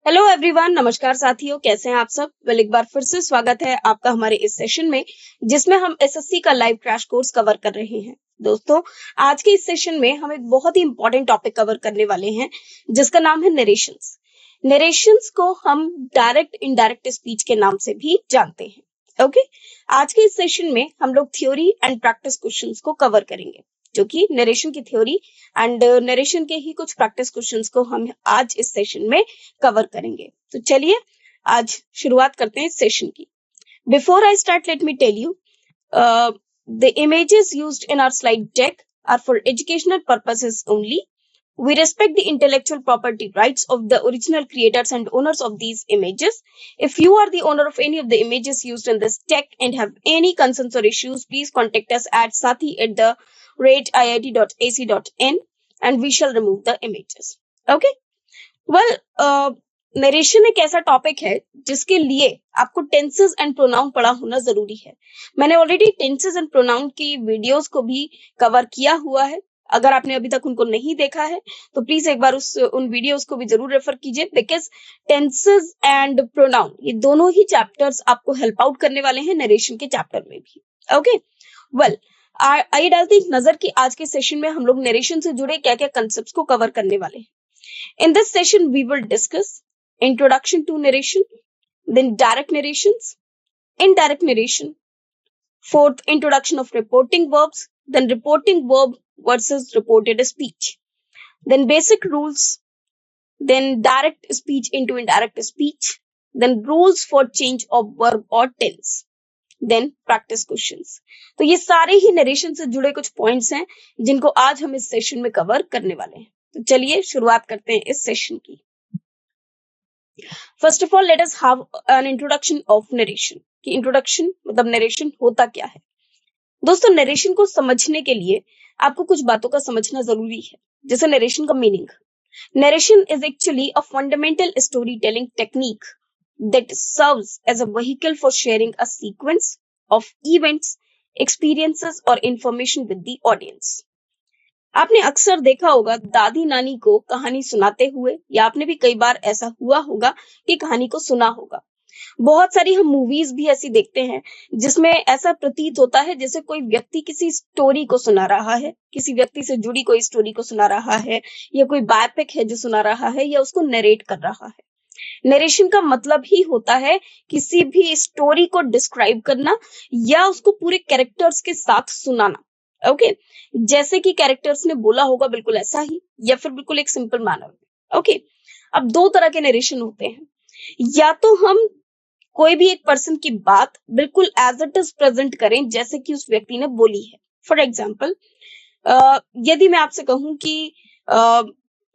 Hello everyone, नमस्कार साथियों, कैसे हैं आप सब। एक बार फिर से स्वागत है आपका हमारे इस सेशन में जिसमें हम एसएससी का लाइव क्रैश कोर्स कवर कर रहे हैं। दोस्तों, आज के इस सेशन में हम एक बहुत ही इंपॉर्टेंट टॉपिक कवर करने वाले हैं जिसका नाम है नरेशंस। नरेशंस को हम डायरेक्ट इनडायरेक्ट स्पीच के नाम से भी जानते हैं। ओके, आज के इस सेशन में हम लोग थ्योरी एंड प्रैक्टिस क्वेश्चंस को कवर करेंगे, जो कि नरेशन की थ्योरी एंड नरेशन के ही कुछ प्रैक्टिस क्वेश्चंस को हम आज इस सेशन में कवर करेंगे। तो चलिए आज शुरुआत करते हैं इस सेशन की। Before I start, let me tell you the images used in our slide deck are for educational purposes only. We respect the intellectual property rights of the original creators and owners of these images. If you are the owner of any of the images used in this deck and have any concerns or issues, please contact us at sathi@iit.ac.in and we shall remove the images. Okay? Well, narration एक ऐसा topic है जिसके लिए आपको tenses and pronoun पढ़ा होना जरूरी है। मैंने ऑलरेडी टेंसेस एंड प्रोनाउन की वीडियोस को भी कवर किया हुआ है। अगर आपने अभी तक उनको नहीं देखा है तो प्लीज एक बार उन वीडियोस को भी जरूर रेफर कीजिए, बिकॉज टेंसेस एंड प्रोनाउन ये दोनों ही चैप्टर्स आपको हेल्प आउट करने वाले हैं नरेशन के चैप्टर में भी। ओके, वेल आइए डालते हैं एक नजर कि आज के सेशन में हम लोग नरेशन से जुड़े क्या क्या कंसेप्ट को कवर करने वाले हैं। In this session, we will discuss introduction to narration, then direct narrations, indirect narration, fourth introduction of reporting verbs, then reporting verb versus reported speech, then basic rules, then direct speech into indirect speech, then rules for change of verb or tense, then practice questions. तो ये सारे ही narration से जुड़े कुछ points हैं जिनको आज हम इस सेशन में कवर करने वाले हैं। तो चलिए शुरुआत करते हैं इस सेशन की। First of all let us have an introduction of narration. कि इंट्रोडक्शन मतलब नरेशन होता क्या है। दोस्तों, नरेशन को समझने के लिए आपको कुछ बातों का समझना जरूरी है, जैसे नरेशन का meaning. Narration is actually a fundamental story telling technique that serves as a vehicle for sharing a sequence of events, experiences और इंफॉर्मेशन विद द ऑडियंस। आपने अक्सर देखा होगा दादी नानी को कहानी सुनाते हुए, या आपने भी कई बार ऐसा हुआ होगा कि कहानी को सुना होगा। बहुत सारी हम मूवीज भी ऐसी देखते हैं जिसमें ऐसा प्रतीत होता है जैसे कोई व्यक्ति किसी स्टोरी को सुना रहा है, किसी व्यक्ति से जुड़ी कोई स्टोरी को सुना रहा है, या कोई बायोपिक है जो सुना रहा है या उसको नरेट कर रहा है। नरेशन का मतलब ही होता है किसी भी स्टोरी को डिस्क्राइब करना या उसको पूरे कैरेक्टर्स के साथ सुनाना। ओके, जैसे कि कैरेक्टर्स ने बोला होगा बिल्कुल ऐसा ही, या फिर बिल्कुल एक सिंपल मैनर में। ओके, अब दो तरह के नरेशन होते हैं। या तो हम कोई भी एक पर्सन की बात बिल्कुल एज इट इज प्रेजेंट करें जैसे कि उस व्यक्ति ने बोली है। फॉर एग्जाम्पल, यदि मैं आपसे कहूं कि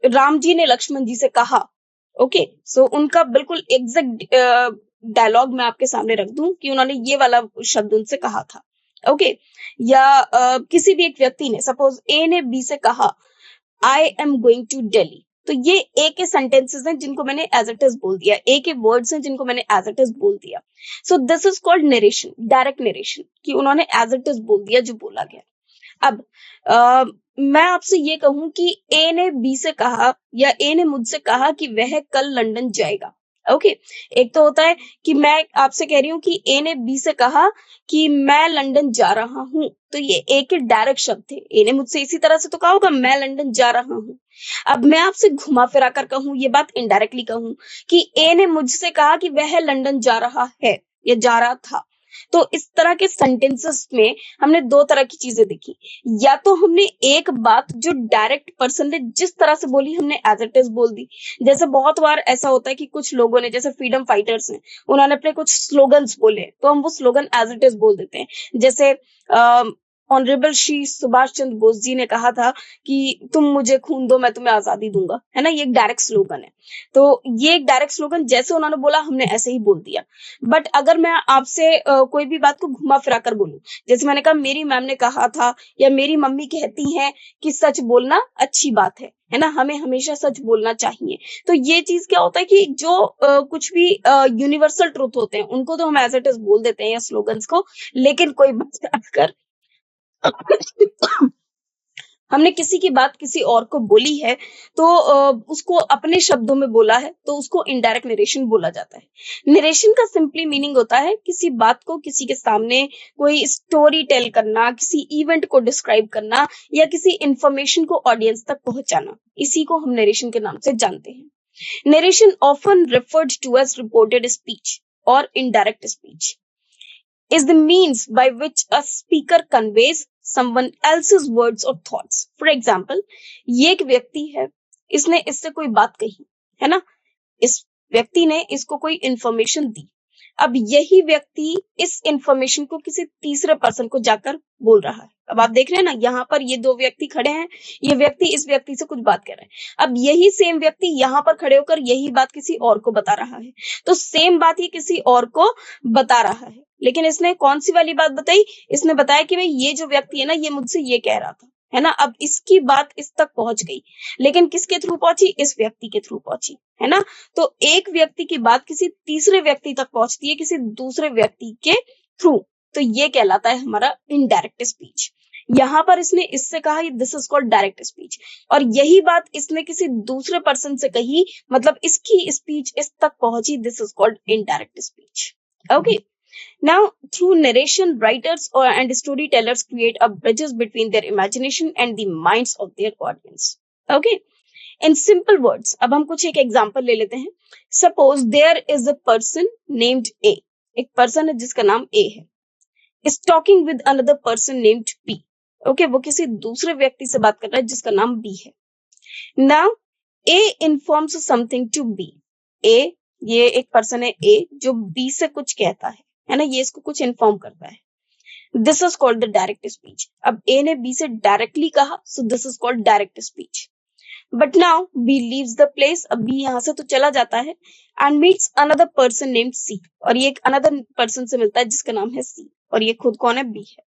राम जी ने लक्ष्मण जी से कहा, ओके, सो उनका बिल्कुल एग्जैक्ट डायलॉग मैं आपके सामने रख दूं कि उन्होंने ये वाला शब्द उनसे कहा था। ओके, या किसी भी एक व्यक्ति ने, सपोज ए ने बी से कहा I am going to Delhi, तो ये ए के सेंटेंसेस हैं जिनको मैंने एज इट इज बोल दिया, ए के वर्ड्स हैं जिनको मैंने एज इट इज बोल दिया। सो this is called narration, direct narration, कि उन्होंने एज इट इज बोल दिया जो बोला गया। अब मैं आपसे ये कहूं कि ए ने बी से कहा या ए ने मुझसे कहा कि वह कल लंदन जाएगा। ओके, एक तो होता है कि मैं आपसे कह रही हूँ कि ए ने बी से कहा कि मैं लंदन जा रहा हूँ, तो ये ए के डायरेक्ट शब्द थे। ए ने मुझसे इसी तरह से तो कहा होगा मैं लंदन जा रहा हूँ। अब मैं आपसे घुमा फिरा कर कहूँ, ये बात इनडायरेक्टली कहूँ कि ए ने मुझसे कहा कि वह लंदन जा रहा है या जा रहा था। तो इस तरह के सेंटेंसेस में हमने दो तरह की चीजें देखी। या तो हमने एक बात जो डायरेक्ट पर्सन ने जिस तरह से बोली हमने एज इट इज बोल दी। जैसे बहुत बार ऐसा होता है कि कुछ लोगों ने, जैसे फ्रीडम फाइटर्स हैं, उन्होंने अपने कुछ स्लोगन्स बोले तो हम वो स्लोगन एज इट इज बोल देते हैं। जैसे ऑनरेबल श्री सुभाष चंद्र बोस जी ने कहा था कि तुम मुझे खून दो मैं तुम्हें आजादी दूंगा, है ना, ये एक डायरेक्ट स्लोगन है। तो ये एक डायरेक्ट स्लोगन जैसे उन्होंने बोला हमने ऐसे ही बोल दिया। बट अगर मैं आपसे कोई भी बात को घुमा फिरा कर बोलूं, जैसे मैंने कहा मेरी मैम ने कहा था या मेरी मम्मी कहती हैं कि सच बोलना अच्छी बात है ना, हमें हमेशा सच बोलना चाहिए। तो ये चीज क्या होता है कि जो कुछ भी यूनिवर्सल ट्रूथ होते हैं उनको तो हम एज इट इज बोल देते हैं या स्लोगन्स को, लेकिन कोई बात अगर हमने किसी की बात किसी और को बोली है तो उसको अपने शब्दों में बोला है तो उसको इनडायरेक्ट नरेशन बोला जाता है। नरेशन का सिंपली मीनिंग होता है किसी बात को किसी के सामने कोई स्टोरी टेल करना, किसी इवेंट को डिस्क्राइब करना या किसी इंफॉर्मेशन को ऑडियंस तक पहुंचाना। इसी को हम नरेशन के नाम से जानते हैं। Narration often referred to as reported speech or indirect speech is the means by which a speaker conveys someone else's words or thoughts. For example, ये एक व्यक्ति है, इसने इससे कोई बात कही, है ना? इस व्यक्ति ने इसको कोई इंफॉर्मेशन दी। अब यही व्यक्ति इस इंफॉर्मेशन को किसी तीसरे पर्सन को जाकर बोल रहा है। अब आप देख रहे हैं ना, यहाँ पर ये दो व्यक्ति खड़े हैं, ये व्यक्ति इस व्यक्ति से कुछ बात कर रहा है। अब यही सेम व्यक्ति यहाँ पर खड़े होकर यही बात किसी और को बता रहा है, तो सेम बात ये किसी और को बता रहा है, लेकिन इसने कौन सी वाली बात बताई? इसने बताया कि भाई ये जो व्यक्ति है ना, ये मुझसे ये कह रहा था, है ना? अब इसकी बात इस तक पहुंच गई, लेकिन किसके थ्रू पहुंची? इस व्यक्ति के थ्रू पहुंची, है ना? तो एक व्यक्ति की बात किसी तीसरे व्यक्ति तक पहुंचती है किसी दूसरे व्यक्ति के थ्रू, तो ये कहलाता है हमारा इनडायरेक्ट स्पीच। यहाँ पर इसने इससे कहा, this is called direct speech, और यही बात इसने किसी दूसरे पर्सन से कही, मतलब इसकी स्पीच इस तक पहुंची, this is called indirect speech. Okay, now through narration, writers and storytellers create a bridges between their imagination and the minds of their audience. Okay, in simple words, अब हम कुछ एक एग्जांपल ले लेते हैं। Suppose there is a person named A, एक person है जिसका नाम A है, is talking with another person named B. Okay, वो किसी दूसरे व्यक्ति से बात कर रहा है जिसका नाम B है। Now A informs something to B. A, ये एक पर्सन है A जो B से कुछ कहता है ना, ये इसको कुछ इन्फॉर्म करता है। This is called the direct speech. अब ए ने बी से डायरेक्टली कहा, so this is called direct speech. But now B leaves the place, अब बी यहाँ से तो चला जाता है, and meets another person named C, और ये एक अनदर पर्सन से मिलता है जिसका नाम है सी, और ये खुद कौन है? बी है।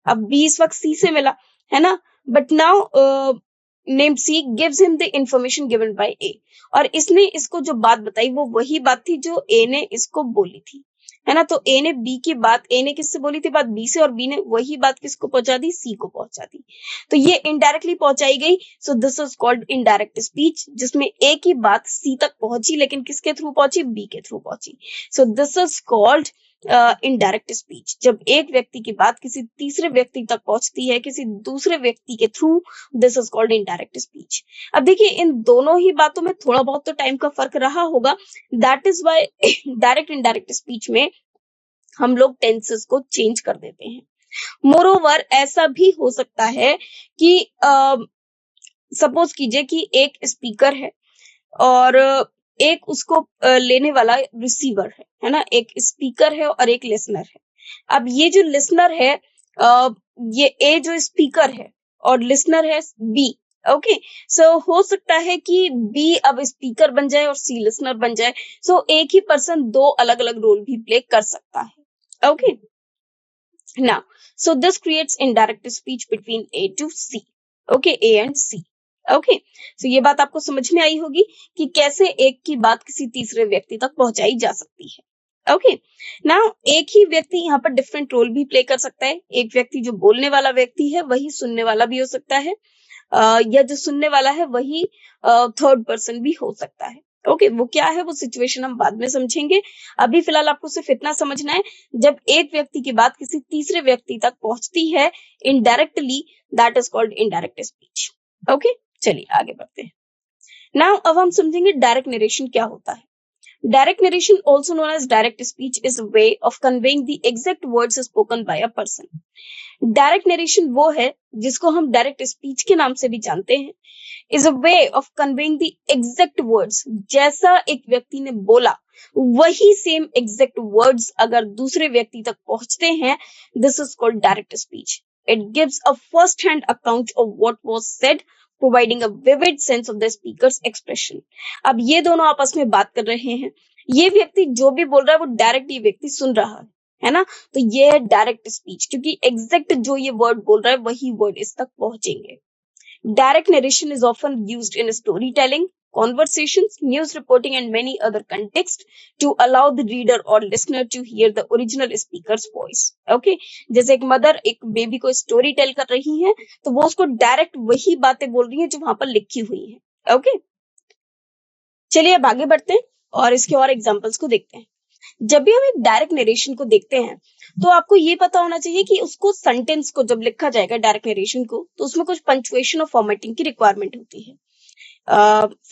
अब बी इस वक्त सी से मिला, है ना? But now named C gives him the information given by A, और इसने इसको जो बात बताई वो वही बात थी जो ए ने इसको बोली थी, है ना? तो ए ने बी की बात, ए ने किससे बोली थी बात? बी से, और बी ने वही बात किसको पहुंचा दी? सी को पहुंचा दी। तो ये इनडायरेक्टली पहुंचाई गई, सो this is called indirect speech, जिसमें ए की बात सी तक पहुंची, लेकिन किसके थ्रू पहुंची? बी के थ्रू पहुंची। सो this is called indirect speech, जब एक व्यक्ति की बात किसी तीसरे व्यक्ति तक पहुंचती है किसी दूसरे व्यक्ति के through, this is called indirect speech. अब देखिए, इन दोनों ही बातों में थोड़ा बहुत तो टाइम का फर्क रहा होगा, that is why direct indirect speech में हम लोग टेंसेस को चेंज कर देते हैं। मोरोवर, ऐसा भी हो सकता है कि सपोज कीजिए कि एक स्पीकर है और एक उसको लेने वाला रिसीवर है ना? एक स्पीकर है और एक लिसनर है। अब ये जो लिसनर है, ये ए जो स्पीकर है और लिसनर है बी। ओके, सो हो सकता है कि बी अब स्पीकर बन जाए और सी लिसनर बन जाए। सो एक ही पर्सन दो अलग अलग रोल भी प्ले कर सकता है। Okay, now so this creates indirect speech between A to C. Okay, A and C. Okay, so ये बात आपको समझ में आई होगी कि कैसे एक की बात किसी तीसरे व्यक्ति तक पहुंचाई जा सकती है। ओके, नाउ एक ही व्यक्ति यहाँ पर डिफरेंट रोल भी प्ले कर सकता है। एक व्यक्ति जो बोलने वाला व्यक्ति है वही सुनने वाला भी हो सकता है, या जो सुनने वाला है वही थर्ड पर्सन भी हो सकता है। ओके, वो क्या है वो सिचुएशन हम बाद में समझेंगे। अभी फिलहाल आपको सिर्फ इतना समझना है, जब एक व्यक्ति की बात किसी तीसरे व्यक्ति तक पहुंचती है indirectly, that is called indirect speech. Okay, चलिए आगे बढ़ते हैं। नाउ अब हम समझेंगे डायरेक्ट नरेशन क्या होता है। Direct narration, also known as direct speech, is a way of conveying the exact words spoken by a person. Direct narration वो है जिसको हम डायरेक्ट स्पीच के नाम से भी जानते हैं। Is a way of conveying the exact words, जैसा एक व्यक्ति ने बोला वही सेम एग्जैक्ट वर्ड्स अगर दूसरे व्यक्ति तक पहुंचते हैं, this is called direct speech. It gives a first hand account of what was said, providing a vivid sense of the speakers expression. अब ये दोनों आपस में बात कर रहे हैं, ये व्यक्ति जो भी बोल रहा है वो डायरेक्ट ये व्यक्ति सुन रहा है ना? तो ये है डायरेक्ट स्पीच, क्योंकि एग्जैक्ट जो ये वर्ड बोल रहा है वही वर्ड इस तक पहुंचेंगे। Direct narration is often used in story telling, conversations, news reporting, and many other contexts to allow the reader or listener to hear the original speaker's voice. Okay, जैसे एक मदर एक बेबी को story tell कर रही है तो वो उसको डायरेक्ट वही बातें बोल रही है जो वहां पर लिखी हुई है. ओके, चलिए अब आगे बढ़ते हैं और इसके और एग्जांपल्स को देखते हैं. जब भी हम एक डायरेक्ट नरेशन को देखते हैं तो आपको ये पता होना चाहिए कि उसको सेंटेंस को जब लिखा जाएगा डायरेक्ट नरेशन को तो उसमें कुछ पंक्चुएशन और फॉर्मेटिंग की रिक्वायरमेंट होती है.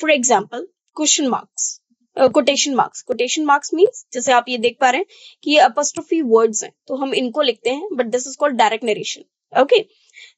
For example question marks, quotation marks means जैसे आप ये देख पा रहे हैं कि ये अपॉस्ट्रोफी वर्ड्स हैं तो हम इनको लिखते हैं but this is called direct narration. Okay,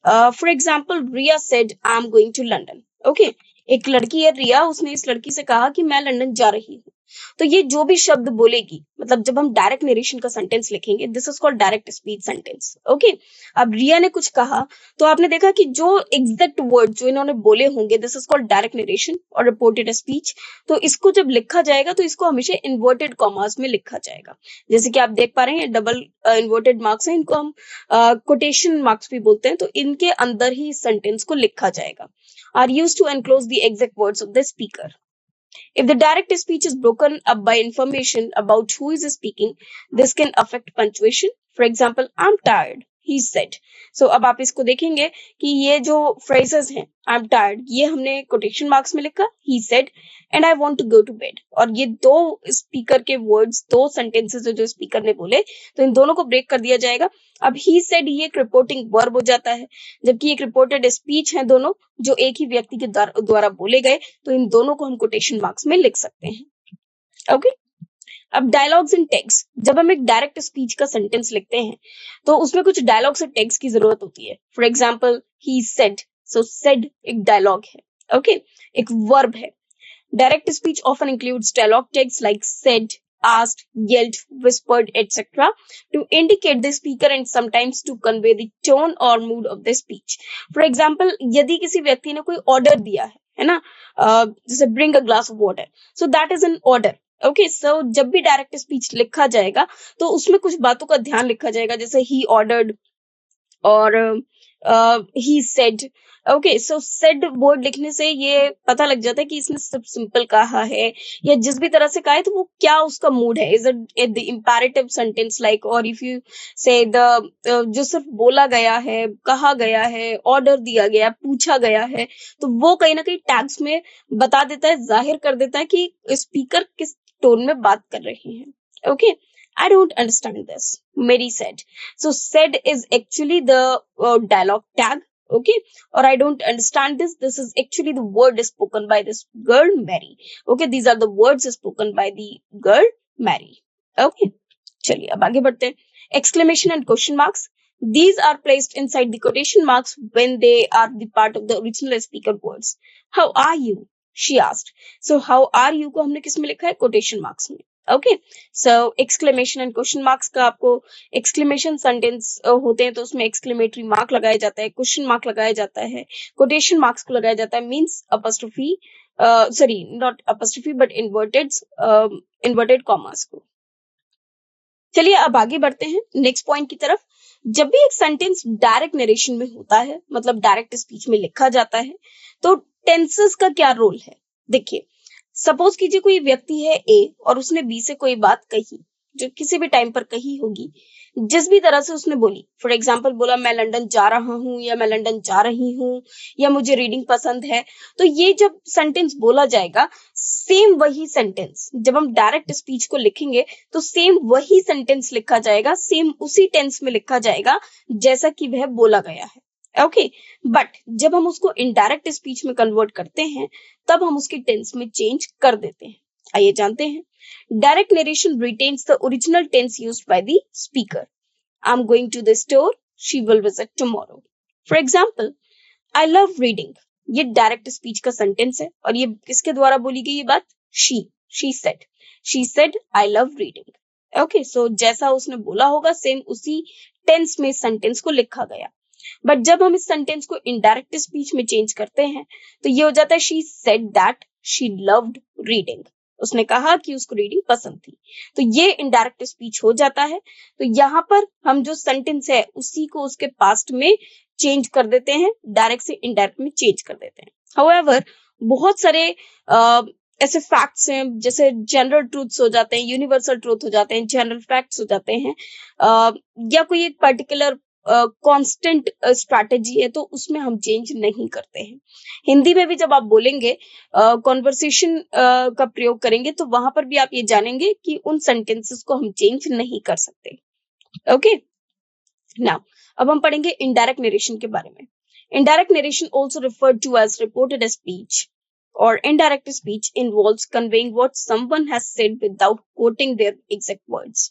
for example Riya said I am going to London. Okay, एक लड़की है रिया, उसने इस लड़की से कहा कि मैं लंदन जा रही हूँ. तो ये जो भी शब्द बोलेगी, मतलब जब हम डायरेक्ट नरेशन का सेंटेंस लिखेंगे this is called direct speech sentence. Okay, अब रिया ने कुछ कहा तो आपने देखा कि जो एग्जैक्ट वर्ड जो इन्होंने बोले होंगे this is called direct narration और रिपोर्टेड स्पीच. तो इसको जब लिखा जाएगा तो इसको हमेशा इन्वर्टेड कॉमास में लिखा जाएगा. जैसे कि आप देख पा रहे हैं डबल इन्वर्टेड मार्क्स है, इनको हम कोटेशन मार्क्स भी बोलते हैं. तो इनके अंदर ही इस सेंटेंस को लिखा जाएगा. Are used to enclose the exact words of the speaker. If the direct speech is broken up by information about who is speaking, this can affect punctuation. For example, I'm tired, he said. So अब आप इसको देखेंगे कि ये जो phrases हैं, I'm tired, ये हमने quotation marks में लिखा, he said, and I want to go to bed. और ये दो speaker के words, दो sentences जो speaker ने बोले, तो इन दोनों को break कर दिया जाएगा. अब he said ये एक reporting verb हो जाता है, जबकि एक reported speech है दोनों जो एक ही व्यक्ति के द्वारा बोले गए, तो इन दोनों को हम quotation marks में लिख सकते हैं. ओके, अब डायलॉग्स एंड टैग्स. जब हम एक डायरेक्ट स्पीच का सेंटेंस लिखते हैं तो उसमें कुछ डायलॉग्स और टैग्स की जरूरत होती है. For example he said, so said एक डायलॉग है. ओके, एक वर्ब है. Direct speech often includes dialogue tags like said, asked, yelled, whispered, etc. to indicate the speaker and sometimes to convey the tone or mood of the speech. For example, यदि किसी व्यक्ति ने कोई order दिया है ना, जैसे bring a glass of water, so that is an order. Okay, so जब भी डायरेक्ट स्पीच लिखा जाएगा तो उसमें कुछ बातों का ध्यान लिखा जाएगा, जैसे ही ऑर्डर्ड और he said. Okay, so said word लिखने से ये पता लग जाता है कि इसने सब सिंपल कहा है या जिस भी तरह से कहा है तो वो क्या उसका मूड है. Is it the imperative sentence like, और इफ यू से द जो सिर्फ बोला गया है, कहा गया है, ऑर्डर दिया गया, पूछा गया है, तो वो कहीं ना कहीं टैग्स में बता देता है, जाहिर कर देता है कि स्पीकर किस टोन में बात कर रहे हैं. Okay, I don't understand this, Mary said. So said is actually the dialogue tag. Okay, or I don't understand this. This is actually the word spoken by this girl, Mary. Okay, these are the words spoken by the girl, Mary. Okay, चलिए अब आगे बढ़ते हैं. Exclamation and question marks. These are placed inside the quotation marks when they are the part of the original speaker words. How are you? She asked. So how are you को हमने किस में लिखा है? Quotation marks में. Okay, so exclamation and question marks का आपको exclamation sentence होते हैं तो उसमें एक्सक्लेमेटरी मार्क लगाया जाता है, क्वेश्चन मार्क लगाया जाता है, कोटेशन मार्क्स को लगाया जाता है, means apostrophe, sorry not apostrophe but inverted commas को. चलिए अब आगे बढ़ते हैं नेक्स्ट पॉइंट की तरफ. जब भी एक सेंटेंस डायरेक्ट नरेशन में होता है, मतलब डायरेक्ट स्पीच में लिखा जाता है, तो टेंसेस का क्या रोल है. देखिए, सपोज कीजिए कोई व्यक्ति है ए और उसने बी से कोई बात कही जो किसी भी टाइम पर कही होगी, जिस भी तरह से उसने बोली. फॉर एग्जाम्पल बोला मैं लंदन जा रहा हूँ या मैं लंदन जा रही हूँ या मुझे रीडिंग पसंद है. तो ये जब सेंटेंस बोला जाएगा, सेम वही सेंटेंस जब हम डायरेक्ट स्पीच को लिखेंगे तो सेम वही सेंटेंस लिखा जाएगा, सेम उसी टेंस में लिखा जाएगा जैसा कि वह बोला गया है. ओके, बट जब हम उसको इनडायरेक्ट स्पीच में कन्वर्ट करते हैं तब हम उसकी टेंस में चेंज कर देते हैं. आइए जानते हैं. Direct narration retains the original tense used by the speaker. I am going to the store, she will visit tomorrow. For example, I love reading, ये डायरेक्ट स्पीच का सेंटेंस है और ये किसके द्वारा बोली गई ये बात? She said I love reading. Okay, so जैसा उसने बोला होगा सेम उसी टेंस में सेंटेंस को लिखा गया. बट जब हम इस सेंटेंस को इनडायरेक्ट स्पीच में चेंज करते हैं तो ये हो जाता है she said that she loved reading. उसने कहा कि उसको रीडिंग पसंद थी, तो ये इनडायरेक्ट स्पीच हो जाता है. तो यहाँ पर हम जो सेंटेंस है उसी को उसके पास्ट में चेंज कर देते हैं, डायरेक्ट से इनडायरेक्ट में चेंज कर देते हैं. हाउएवर बहुत सारे ऐसे फैक्ट्स हैं, जैसे जनरल ट्रूथ्स हो जाते हैं, यूनिवर्सल ट्रूथ हो जाते हैं, जनरल फैक्ट्स हो जाते हैं, या कोई एक पर्टिकुलर कांस्टेंट स्ट्रैटेजी है, तो उसमें हम चेंज नहीं करते हैं। हिंदी में भी जब आप बोलेंगे, कॉन्वर्सेशन का प्रयोग करेंगे, तो वहां पर भी आप ये जानेंगे कि उन सेंटेंसेस को हम चेंज नहीं कर सकते। ओके, नाउ अब हम पढ़ेंगे इनडायरेक्ट नरेशन के बारे में। Indirect narration, also referred to as reported speech or indirect speech, involves conveying what someone has said without quoting their exact words.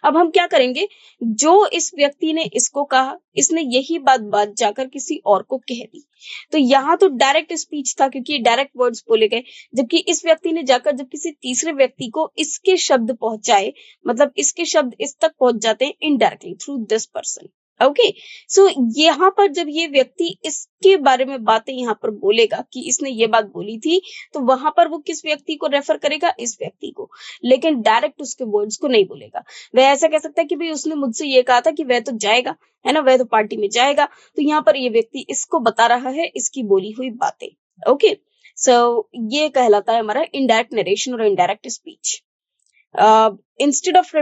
अब हम क्या करेंगे, जो इस व्यक्ति ने इसको कहा, इसने यही बात जाकर किसी और को कह दी, तो यहाँ तो डायरेक्ट स्पीच था क्योंकि डायरेक्ट वर्ड्स बोले गए, जबकि इस व्यक्ति ने जाकर जब किसी तीसरे व्यक्ति को इसके शब्द पहुंचाए, मतलब इसके शब्द इस तक पहुंच जाते हैं indirectly through this person. Okay, so यहाँ पर जब ये व्यक्ति इसके बारे में बातें यहाँ पर बोलेगा कि इसने ये बात बोली थी, तो वहां पर वो किस व्यक्ति को रेफर करेगा, इस व्यक्ति को, लेकिन डायरेक्ट उसके वर्ड्स को नहीं बोलेगा। वह ऐसा कह सकता है कि भाई उसने मुझसे ये कहा था कि वह तो जाएगा, है ना, वह तो पार्टी में जाएगा, तो यहाँ पर ये व्यक्ति इसको बता रहा है इसकी बोली हुई बातें। ओके, सो ये कहलाता है हमारा इनडायरेक्ट नरेशन और indirect speech. Instead of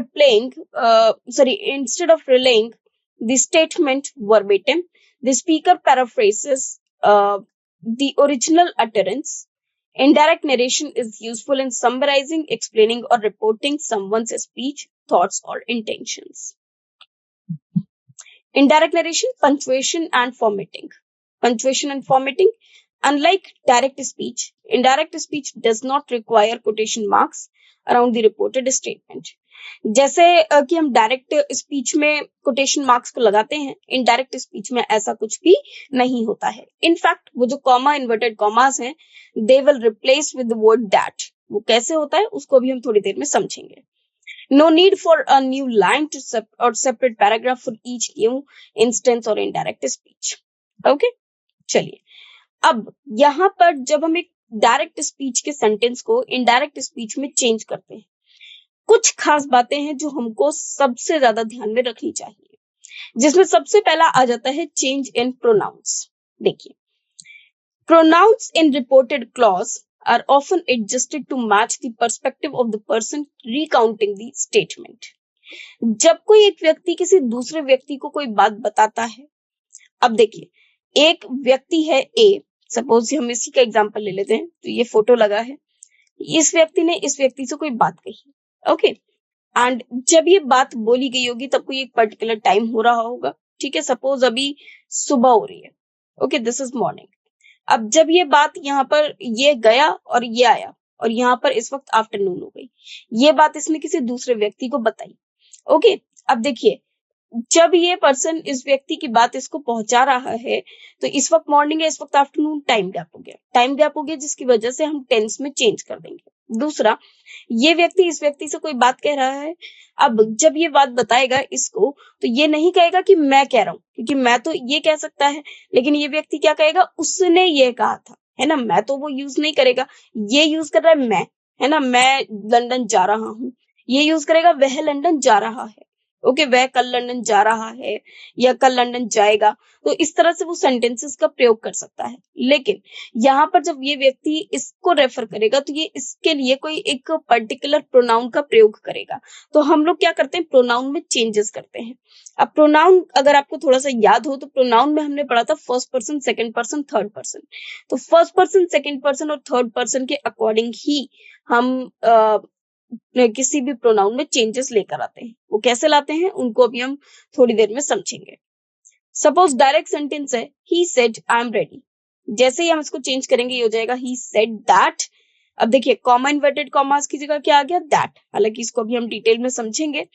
relaying the statement verbatim, the speaker paraphrases the original utterance. Indirect narration is useful in summarizing, explaining, or reporting someone's speech, thoughts, or intentions. Indirect narration, punctuation and formatting. Punctuation and formatting. Unlike direct speech, indirect speech does not require quotation marks around the reported statement. जैसे कि हम direct speech में quotation marks को लगाते हैं, indirect speech में ऐसा कुछ भी नहीं होता है। इनफैक्ट वो जो कॉमा, इन्वर्टेड कॉमास हैं, they will replace with the word that. वो कैसे होता है उसको भी हम थोड़ी देर में समझेंगे। No need for a new line to or separate paragraph for each new instance or indirect speech. Okay, चलिए अब यहाँ पर जब हम एक डायरेक्ट स्पीच के सेंटेंस को इनडायरेक्ट स्पीच में चेंज करते हैं, कुछ खास बातें हैं जो हमको सबसे ज्यादा ध्यान में रखनी चाहिए, जिसमें सबसे पहला आ जाता है चेंज इन प्रोनाउंस। देखिए, pronouns in reported clause are often adjusted to match the perspective of the person recounting the statement. जब कोई एक व्यक्ति किसी दूसरे व्यक्ति को कोई बात बताता है, अब देखिए, एक व्यक्ति है ए, सपोज हम इसी का एग्जांपल ले लेते हैं, तो ये फोटो लगा है, इस व्यक्ति ने इस व्यक्ति से कोई बात कही। ओके, एंड जब ये बात बोली गई होगी तब कोई एक पर्टिकुलर टाइम हो रहा होगा, ठीक है, सपोज अभी सुबह हो रही है। Okay, this is morning. अब जब ये बात यहाँ पर ये गया और ये आया और यहाँ पर इस वक्त आफ्टरनून हो गई, ये बात इसने किसी दूसरे व्यक्ति को बताई। ओके, अब देखिए, जब ये पर्सन इस व्यक्ति की बात इसको पहुंचा रहा है, तो इस वक्त मॉर्निंग है, इस वक्त आफ्टरनून, टाइम गैप हो गया, जिसकी वजह से हम टेंस में चेंज कर देंगे। दूसरा, ये व्यक्ति इस व्यक्ति से कोई बात कह रहा है, अब जब ये बात बताएगा इसको, तो ये नहीं कहेगा कि मैं कह रहा हूं, क्योंकि मैं तो ये कह सकता है, लेकिन ये व्यक्ति क्या कहेगा, उसने ये कहा था, है ना, मैं तो वो यूज नहीं करेगा, ये यूज कर रहा है मैं, है ना, मैं लंदन जा रहा हूं, ये यूज करेगा वह लंदन जा रहा है। ओके, वह कल लंदन जा रहा है या कल लंदन जाएगा, तो इस तरह से वो सेंटेंसेस का प्रयोग कर सकता है। लेकिन यहाँ पर जब ये व्यक्ति इसको रेफर करेगा, तो ये इसके लिए कोई एक पर्टिकुलर प्रोनाउन का प्रयोग करेगा, तो हम लोग क्या करते हैं, प्रोनाउन में चेंजेस करते हैं। अब प्रोनाउन अगर आपको थोड़ा सा याद हो, तो प्रोनाउन में हमने पढ़ा था first person, second person, third person. तो फर्स्ट पर्सन, सेकंड पर्सन और थर्ड पर्सन के अकॉर्डिंग ही हम किसी भी प्रोनाउन में चेंजेस लेकर आते हैं। वो कैसे लाते हैं उनको अभी हम थोड़ी देर में समझेंगे। सपोज डायरेक्ट सेंटेंस है, he said I am ready, जैसे ही हम इसको चेंज करेंगे ये हो जाएगा ही सेड दैट। अब देखिए, कॉमा इन्वर्टेड कॉमास की जगह क्या आ गया, दैट। हालांकि इसको अभी हम डिटेल में समझेंगे।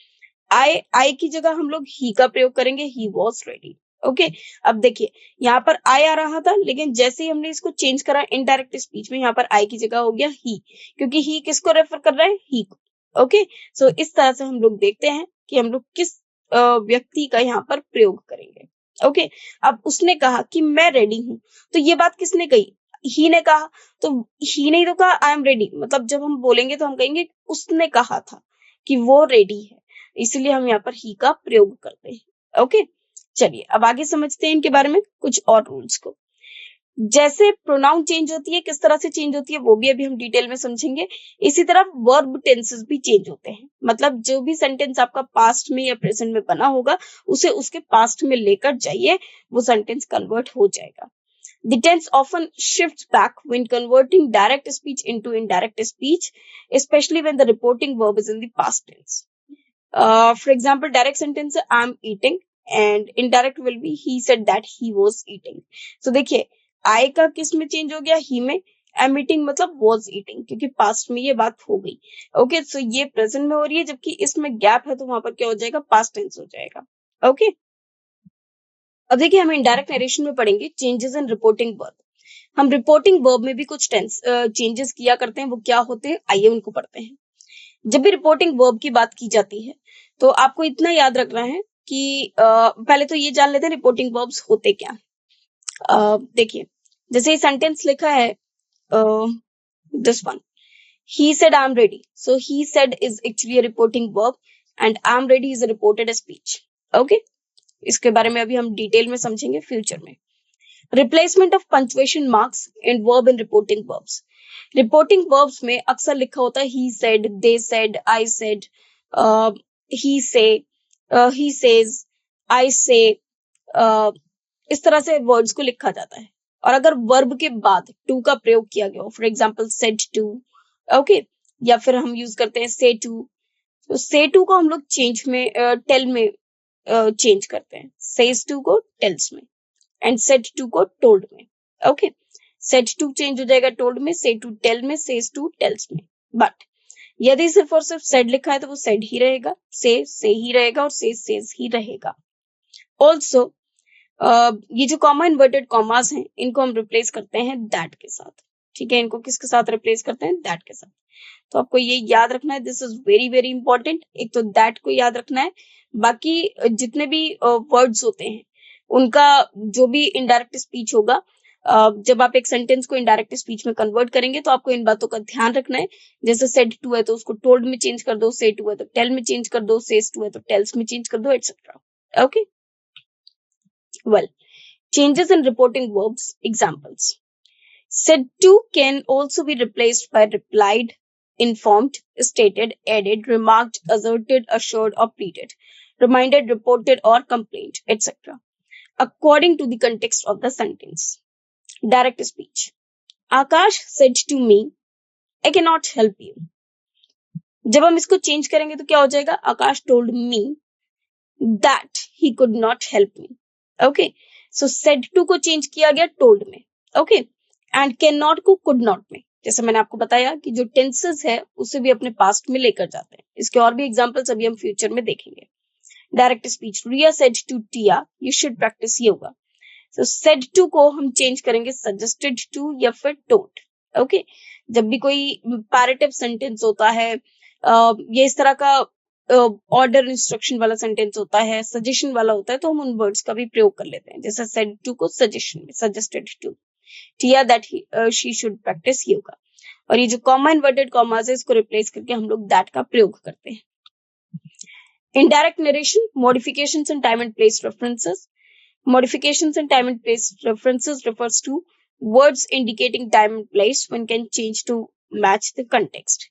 आई की जगह हम लोग ही का प्रयोग करेंगे, ही वॉज रेडी। ओके, अब देखिए, यहाँ पर आई आ रहा था, लेकिन जैसे ही हमने इसको चेंज करा इनडायरेक्ट स्पीच में, यहाँ पर आई की जगह हो गया ही, क्योंकि ही किसको रेफर कर रहा है, ही को। ओके, सो इस तरह से हम लोग देखते हैं कि हम लोग किस व्यक्ति का यहाँ पर प्रयोग करेंगे। ओके, अब उसने कहा कि मैं रेडी हूं, तो ये बात किसने कही, ही ने कहा, तो ही ने तो कहा आई एम रेडी, मतलब जब हम बोलेंगे तो हम कहेंगे उसने कहा था कि वो रेडी है, इसलिए हम यहाँ पर ही का प्रयोग करते हैं। ओके, चलिए अब आगे समझते हैं इनके बारे में कुछ और रूल्स को। जैसे प्रोनाउन चेंज होती है, किस तरह से चेंज होती है वो भी अभी हम डिटेल में समझेंगे। इसी तरह वर्ब टेंसेस भी चेंज होते हैं, मतलब जो भी सेंटेंस आपका पास्ट में या प्रेजेंट में बना होगा उसे उसके पास्ट में लेकर जाइए, वो सेंटेंस कन्वर्ट हो जाएगा। The tense often shifts back when converting direct speech into indirect speech, especially when the reporting verb is in the past tense. For example, direct sentence है I'm eating and indirect will be he said that he was eating. So देखिए I का किस में change हो गया, he में, I'm eating मतलब was eating, क्योंकि पास्ट में ये बात हो गई। ओके, सो ये प्रेजेंट में हो रही है, जबकि इसमें गैप है तो वहां पर क्या हो जाएगा, पास्ट टेंस हो जाएगा। ओके, अब देखिए हम इनडायरेक्ट नरेशन में पढ़ेंगे चेंजेस इन रिपोर्टिंग वर्ब। हम रिपोर्टिंग वर्ब में भी कुछ टेंस चेंजेस किया करते हैं, वो क्या होते हैं आइए उनको पढ़ते हैं। जब भी रिपोर्टिंग वर्ब की बात की जाती है तो आपको इतना याद रखना है कि पहले तो ये जान लेते हैं रिपोर्टिंग वर्ब्स होते क्या। देखिए जैसे सेंटेंस लिखा है this one, he said I'm ready, so he said is actually a reporting verb and I'm ready is a reported speech. Okay, इसके बारे में अभी हम डिटेल में समझेंगे फ्यूचर में। Replacement of punctuation marks in verb in reporting verbs. Reporting verbs में अक्सर लिखा होता है he said, they said, I said, he say, he says, I say, इस तरह से वर्ड्स को लिखा जाता है। और अगर वर्ब के बाद टू का प्रयोग किया गया हो, for example said to, okay, या फिर हम यूज करते हैं say to, तो say to को हम लोग चेंज में टेल में चेंज करते हैं, says to को टेल्स में एंड said to को told में। ओके, said to चेंज हो जाएगा told में, say to tell में, says to tells में। बट यदि सिर्फ और सिर्फ said लिखा है तो वो said ही रहेगा, say ही रहेगा और says ही रहेगा। ऑल्सो ये जो कॉमा इन्वर्टेड कॉमास हैं इनको हम रिप्लेस करते हैं दैट के साथ। ठीक है, इनको किसके साथ रिप्लेस करते हैं, दैट के साथ। तो आपको ये याद रखना है, this is very very important. एक तो दैट को याद रखना है, बाकी जितने भी वर्ड्स होते हैं उनका जो भी इनडायरेक्ट स्पीच होगा, जब आप एक सेंटेंस को इनडायरेक्ट स्पीच में कन्वर्ट करेंगे तो आपको इन बातों का ध्यान रखना है। जैसे सेड टू है तो उसको टोल्ड में चेंज कर दो, से टू है तो टेल में चेंज कर दो, सेज टू है तो टेल्स में चेंज कर दो, etcetera. Okay, well, changes in reporting verbs examples. Said to can also be replaced by replied, informed, stated, added, remarked, asserted, assured, or pleaded, reminded, reported, or complained, etc. according to the context of the sentence. Direct speech. Akash said to me, I cannot help you. जब हम इसको change करेंगे तो क्या हो जाएगा, आकाश told me that he could not help me. Okay, so said to को change किया गया told में। Okay, and cannot को could not में। जैसे मैंने आपको बताया कि जो टेंसेस है उसे भी अपने पास्ट में लेकर जाते हैं। इसके और भी एग्जांपल्स अभी हम फ्यूचर में देखेंगे। Direct speech, Riya said to Tiya you should practise yoga. So said to को हम चेंज करेंगे सजेस्टेड टू या फिर टोल्ड। ओके, जब भी कोई पैरेटिव सेंटेंस होता है, ये इस तरह का ऑर्डर इंस्ट्रक्शन वाला सेंटेंस होता है, सजेशन वाला होता है, तो हम उन वर्ड्स का भी प्रयोग कर लेते हैं। जैसे सेड टू को सजेशन में, suggested to Tiya that she should practise yoga. और ये जो कॉमा इन्वर्टेड कॉमास है इसको रिप्लेस करके हम लोग दैट का प्रयोग करते हैं। Indirect narration, modifications in time and place references. Modifications in time and place references refers to words indicating time and place when can change to match the context.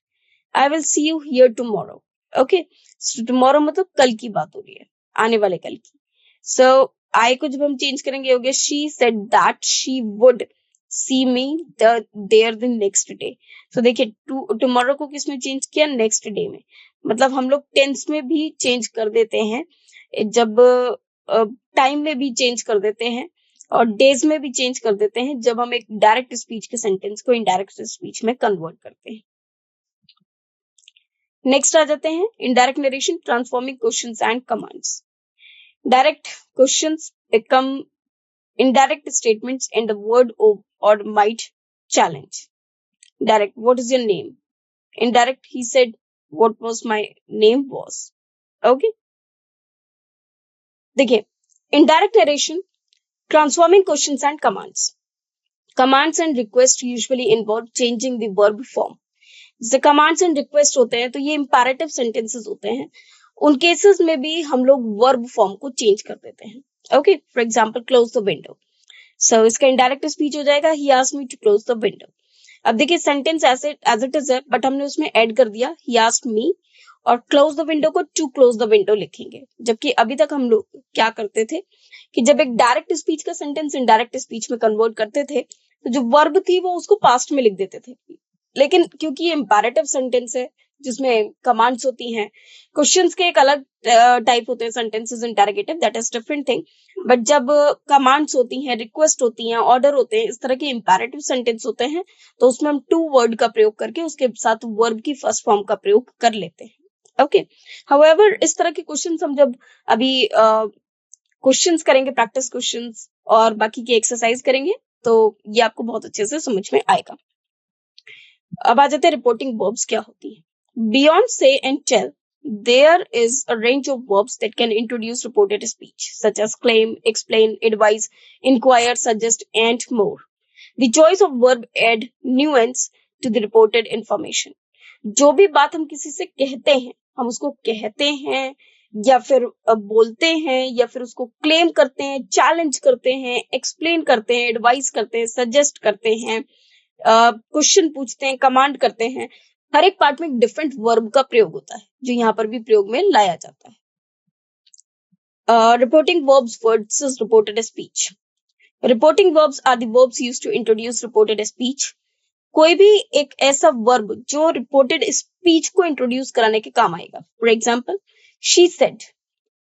I will see you here tomorrow. Okay, so tomorrow मतलब कल की बात हो रही है, आने वाले कल की। So I को जब हम चेंज करेंगे हो गया she said that she would see me there the next day. So देखिए tomorrow को किसमें चेंज किया, next day में। मतलब हम लोग टेंस में भी चेंज कर देते हैं, जब टाइम में भी चेंज कर देते हैं और डेज में भी चेंज कर देते हैं जब हम एक डायरेक्ट स्पीच के सेंटेंस को इनडायरेक्ट स्पीच में कन्वर्ट करते हैं। नेक्स्ट आ जाते हैं indirect narration, transforming questions and commands. Direct questions become indirect statements and the word or might challenge. Direct, what is your name? Indirect, he said what was my name was. Okay, देखिए indirect narration, transforming questions and commands. Commands and requests usually involve changing the verb form. जैसे commands and requests होते हैं तो ये imperative sentences होते हैं, उन cases में भी हम लोग verb form को चेंज कर देते हैं। Okay, for example, close the window. सो इसका इनडायरेक्ट स्पीच हो जाएगा he asked me to close the window. अब देखिए सेंटेंस ऐसे एज इट इज है, बट हमने उसमें ऐड कर दिया ही आस्क्ड मी, और क्लोज द विंडो को टू क्लोज द विंडो लिखेंगे। जबकि अभी तक हम लोग क्या करते थे कि जब एक डायरेक्ट स्पीच का सेंटेंस इनडायरेक्ट स्पीच में कन्वर्ट करते थे तो जो वर्ब थी वो उसको पास्ट में लिख देते थे। लेकिन क्योंकि ये इंपैरेटिव सेंटेंस है जिसमें कमांड्स होती हैं, क्वेश्चंस के एक अलग टाइप होते हैं, sentences interrogative, that is different thing. But जब कमांड्स होती हैं, रिक्वेस्ट होती हैं, ऑर्डर होते हैं, इस तरह के इंपैरेटिव सेंटेंस होते हैं, तो उसमें हम टू वर्ड का प्रयोग करके उसके साथ वर्ब की फर्स्ट फॉर्म का प्रयोग कर लेते हैं। ओके, हाउएवर इस तरह के क्वेश्चंस हम जब अभी क्वेश्चंस करेंगे, प्रैक्टिस क्वेश्चंस और बाकी की एक्सरसाइज करेंगे, तो ये आपको बहुत अच्छे से समझ में आएगा। अब आ जाते हैं रिपोर्टिंग वर्ब्स क्या होती है। बियॉन्ड से and tell, there is a range of verbs that can introduce reported speech, such as claim, explain, advise, inquire, suggest, and more. The choice of verb add nuance to the reported information. जो भी बात हम किसी से कहते हैं, हम उसको कहते हैं या फिर बोलते हैं या फिर उसको क्लेम करते हैं, चैलेंज करते हैं, एक्सप्लेन करते हैं, एडवाइस करते हैं, सजेस्ट करते हैं, क्वेश्चन पूछते हैं, कमांड करते हैं, हर एक पार्ट में एक डिफरेंट वर्ब का प्रयोग होता है जो यहाँ पर भी प्रयोग में लाया जाता है। Reporting verbs versus reported speech. Reporting verbs are the verbs used to introduce reported speech. कोई भी एक ऐसा वर्ब जो रिपोर्टेड स्पीच को इंट्रोड्यूस कराने के काम आएगा। फॉर एग्जाम्पल शी सेड,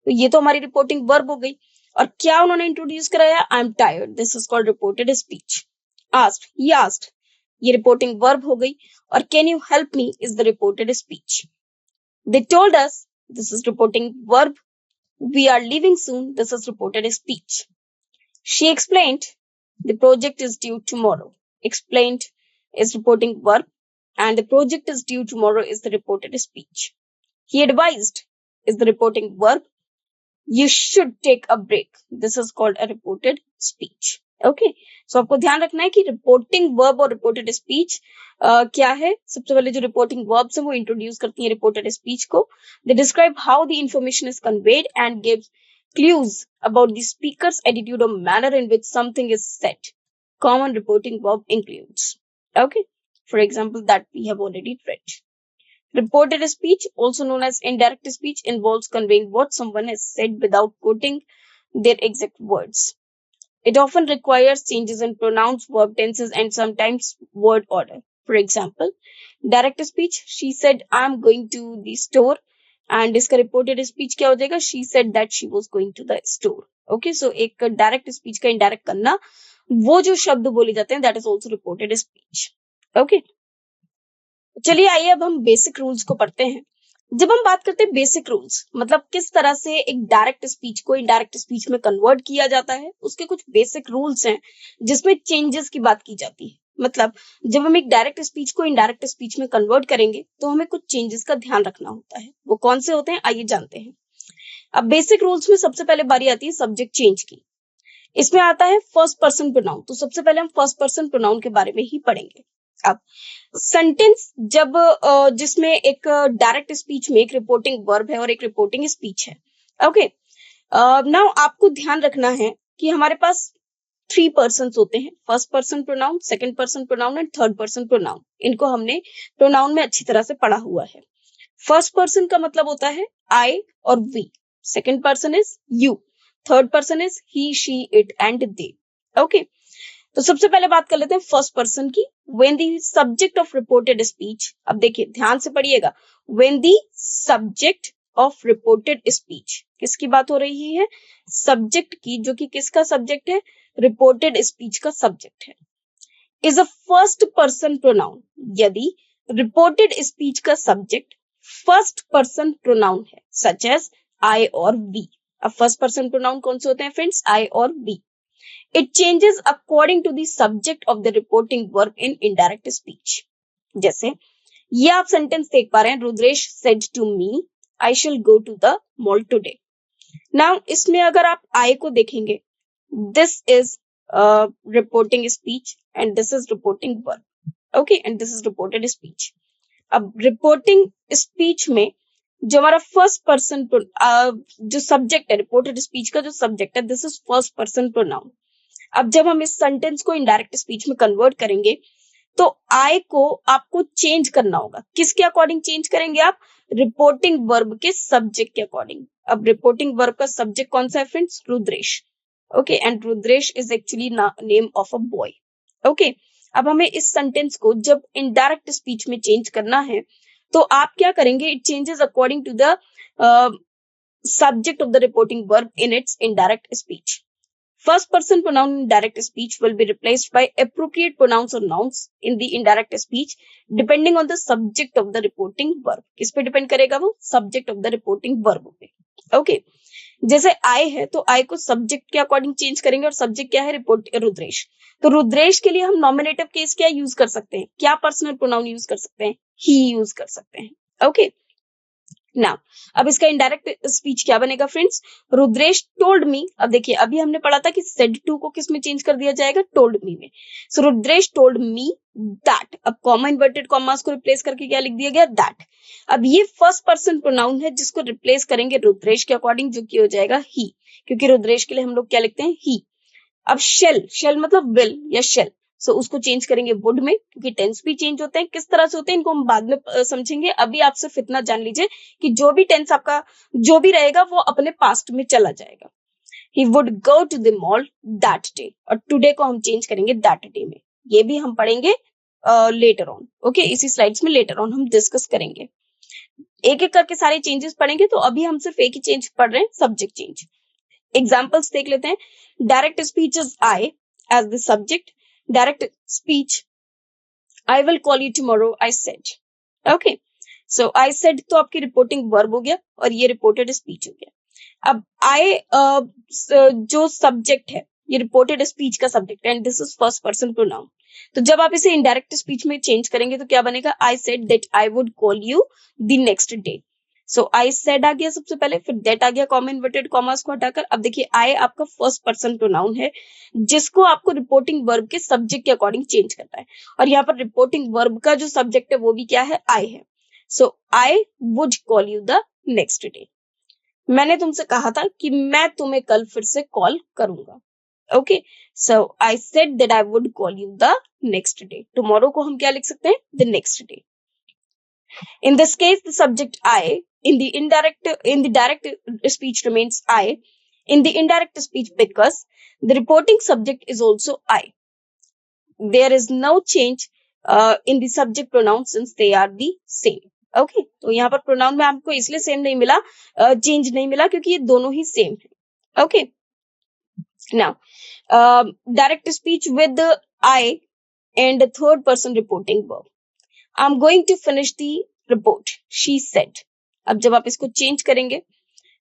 तो ये तो हमारी रिपोर्टिंग वर्ब हो गई, और क्या उन्होंने इंट्रोड्यूस कराया, I am tired, this is called reported speech. Asked, he asked, ये रिपोर्टिंग वर्ब हो गई, और can you help me is the reported speech. They told us, this is reporting verb. We are leaving soon, this is reported speech. She explained, the project is due tomorrow. Explained is reporting verb and the project is due tomorrow is the reported speech. He advised is the reporting verb. You should take a break. This is called a reported speech. Okay, so आपको ध्यान रखना है कि reporting verb और reported speech क्या है। सबसे पहले जो रिपोर्टिंग वर्ब्स है वो इंट्रोड्यूस करती है रिपोर्टेड स्पीच को। They describe how the information is conveyed and give clues about the speaker's attitude or manner in which something is said. Common reporting verb includes, okay, for example, that we have already read. Reported speech, also known as indirect speech, involves conveying what someone has said without quoting their exact words. It often requires changes in pronouns, verb tenses, and sometimes word order. For example, direct speech, she said, I'm going to the store. And इसका reported speech क्या हो जाएगा, she said that she was going to the store. Okay, so एक direct speech का indirect करना, वो जो शब्द बोले जाते हैं, that is also reported speech. Okay, चलिए आइए अब हम बेसिक रूल्स को पढ़ते हैं। जब हम बात करते हैं बेसिक रूल्स, मतलब किस तरह से एक डायरेक्ट स्पीच को इनडायरेक्ट स्पीच में कन्वर्ट किया जाता है, उसके कुछ बेसिक रूल्स हैं जिसमें चेंजेस की बात की जाती है। मतलब जब हम एक डायरेक्ट स्पीच को इनडायरेक्ट स्पीच में कन्वर्ट करेंगे तो हमें कुछ चेंजेस का ध्यान रखना होता है। वो कौन से होते हैं, आइए जानते हैं। अब बेसिक रूल्स में सबसे पहले बारी आती है सब्जेक्ट चेंज की। इसमें आता है फर्स्ट पर्सन प्रोनाउन। तो सबसे पहले हम फर्स्ट पर्सन प्रोनाउन के बारे में ही पढ़ेंगे। अब सेंटेंस जब जिसमें एक डायरेक्ट स्पीच में एक रिपोर्टिंग वर्ब है और एक रिपोर्टिंग स्पीच है। ओके, नाउ आपको ध्यान रखना है कि हमारे पास 3 पर्सन्स होते हैं, first person pronoun, second person pronoun and third person pronoun. इनको हमने प्रोनाउन में अच्छी तरह से पढ़ा हुआ है। फर्स्ट पर्सन का मतलब होता है आई और we, second person is you, third person is he, she, it and they. Okay, तो सबसे पहले बात कर लेते हैं फर्स्ट पर्सन की। When the subject of reported speech, अब देखिए ध्यान से पढ़िएगा, when the subject of reported speech, किसकी बात हो रही है, सब्जेक्ट की, जो कि किसका सब्जेक्ट है, रिपोर्टेड स्पीच का सब्जेक्ट है, is a first person pronoun. यदि रिपोर्टेड स्पीच का सब्जेक्ट फर्स्ट पर्सन प्रोनाउन है, सच एज आई और वी। अब फर्स्ट पर्सन प्रोनाउन कौन से होते हैं फ्रेंड्स, आई और we. It changes according to the subject of the reporting verb in indirect speech. जैसे ये आप सेंटेंस देख पा रहे हैं, Rudresh said to me, I shall go to the mall today. Now इसमें अगर आप I को देखेंगे, this is reporting speech and this is reporting verb. Okay, and this is reported speech. अब reporting speech में जो हमारा फर्स्ट पर्सन जो सब्जेक्ट है, रिपोर्टेड स्पीच का जो सब्जेक्ट है, this is first person pronoun. अब जब हम इस सेंटेंस को इनडायरेक्ट स्पीच में कन्वर्ट करेंगे तो आई को आपको चेंज करना होगा। किसके अकॉर्डिंग चेंज करेंगे आप? रिपोर्टिंग वर्ब के सब्जेक्ट के अकॉर्डिंग। अब रिपोर्टिंग वर्ब का सब्जेक्ट कौन सा है friends? Rudresh. Okay, and Rudresh is actually name of a boy. Okay, अब हमें इस सेंटेंस को जब इनडायरेक्ट स्पीच में चेंज करना है तो आप क्या करेंगे? It changes according to the subject of the reporting verb in its indirect speech. First person pronoun in direct speech will be replaced by appropriate pronouns or nouns in the indirect speech depending on the subject of the reporting verb. किस पे depend करेगा वो? Subject of the reporting verb पे। Okay, जैसे आई है तो आई को subject के अकॉर्डिंग चेंज करेंगे और सब्जेक्ट क्या है? रिपोर्ट रुद्रेश। तो रुद्रेश के लिए हम नॉमिनेटिव केस क्या यूज कर सकते हैं? क्या पर्सनल प्रोनाउन यूज कर सकते हैं? ही यूज कर सकते हैं। ओके, नाउ अब इसका इनडायरेक्ट स्पीच क्या बनेगा फ्रेंड्स? Rudresh told me. अब देखिए, अभी हमने पढ़ा था कि सेड टू को किस में चेंज कर दिया जाएगा? टोल्ड मी में। सो रुद्रेश टोल्ड मी दैट। अब कॉमा इन्वर्टेड कॉमास को रिप्लेस करके क्या लिख दिया गया? दैट। अब ये फर्स्ट पर्सन प्रोनाउन है जिसको रिप्लेस करेंगे रुद्रेश के अकॉर्डिंग, जो कि हो जाएगा ही, क्योंकि रुद्रेश के लिए हम लोग क्या लिखते हैं? ही। अब शेल मतलब विल या शेल, सो उसको चेंज करेंगे वुड में, क्योंकि टेंस भी चेंज होते हैं। किस तरह से होते हैं इनको हम बाद में समझेंगे। अभी आप सिर्फ इतना जान लीजिए कि जो भी टेंस आपका जो भी रहेगा वो अपने पास्ट में चला जाएगा। He would go to the mall that day, और टुडे को हम चेंज करेंगे दैट डे में। ये भी हम पढ़ेंगे लेटर ऑन। ओके, इसी स्लाइड्स में लेटर ऑन हम डिस्कस करेंगे। एक एक करके सारे चेंजेस पढ़ेंगे, तो अभी हम सिर्फ एक ही चेंज पढ़ रहे हैं, सब्जेक्ट चेंज। एग्जाम्पल्स देख लेते हैं। Direct speech is I as the subject. Direct speech, I will call you tomorrow, I said. Okay, so I said तो आपकी रिपोर्टिंग वर्ब हो गया और ये रिपोर्टेड स्पीच हो गया। अब जो सब्जेक्ट है ये रिपोर्टेड स्पीच का सब्जेक्ट है, and this is first person pronoun. तो जब आप इसे इनडायरेक्ट स्पीच में चेंज करेंगे तो क्या बनेगा? I said that I would call you the next day. So I said आ गया सबसे पहले, फिर दैट आ गया कॉमा इन्वर्टेड कॉमास को हटाकर। अब देखिए, आई आपका फर्स्ट पर्सन प्रोनाउन है जिसको आपको रिपोर्टिंग वर्ब के सब्जेक्ट के अकॉर्डिंग चेंज करना है, और यहाँ पर रिपोर्टिंग वर्ब का जो सब्जेक्ट है वो भी क्या है? आई है। So I would call you the next day. मैंने तुमसे कहा था कि मैं तुम्हें कल फिर से कॉल करूंगा। Okay, so I said that I would call you the next day. Tomorrow को हम क्या लिख सकते हैं? The next day. In this case, the subject I. In the direct speech remains I. In the indirect speech, because the reporting subject is also I. There is no change in the subject pronoun since they are the same. Okay, तो यहाँ पर pronoun में आपको इसलिए same नहीं मिला, change नहीं मिला, क्योंकि ये दोनों ही सेम है। Okay, now direct speech with I and the third person reporting verb. I'm going to finish the report, she said. अब जब आप इसको चेंज करेंगे,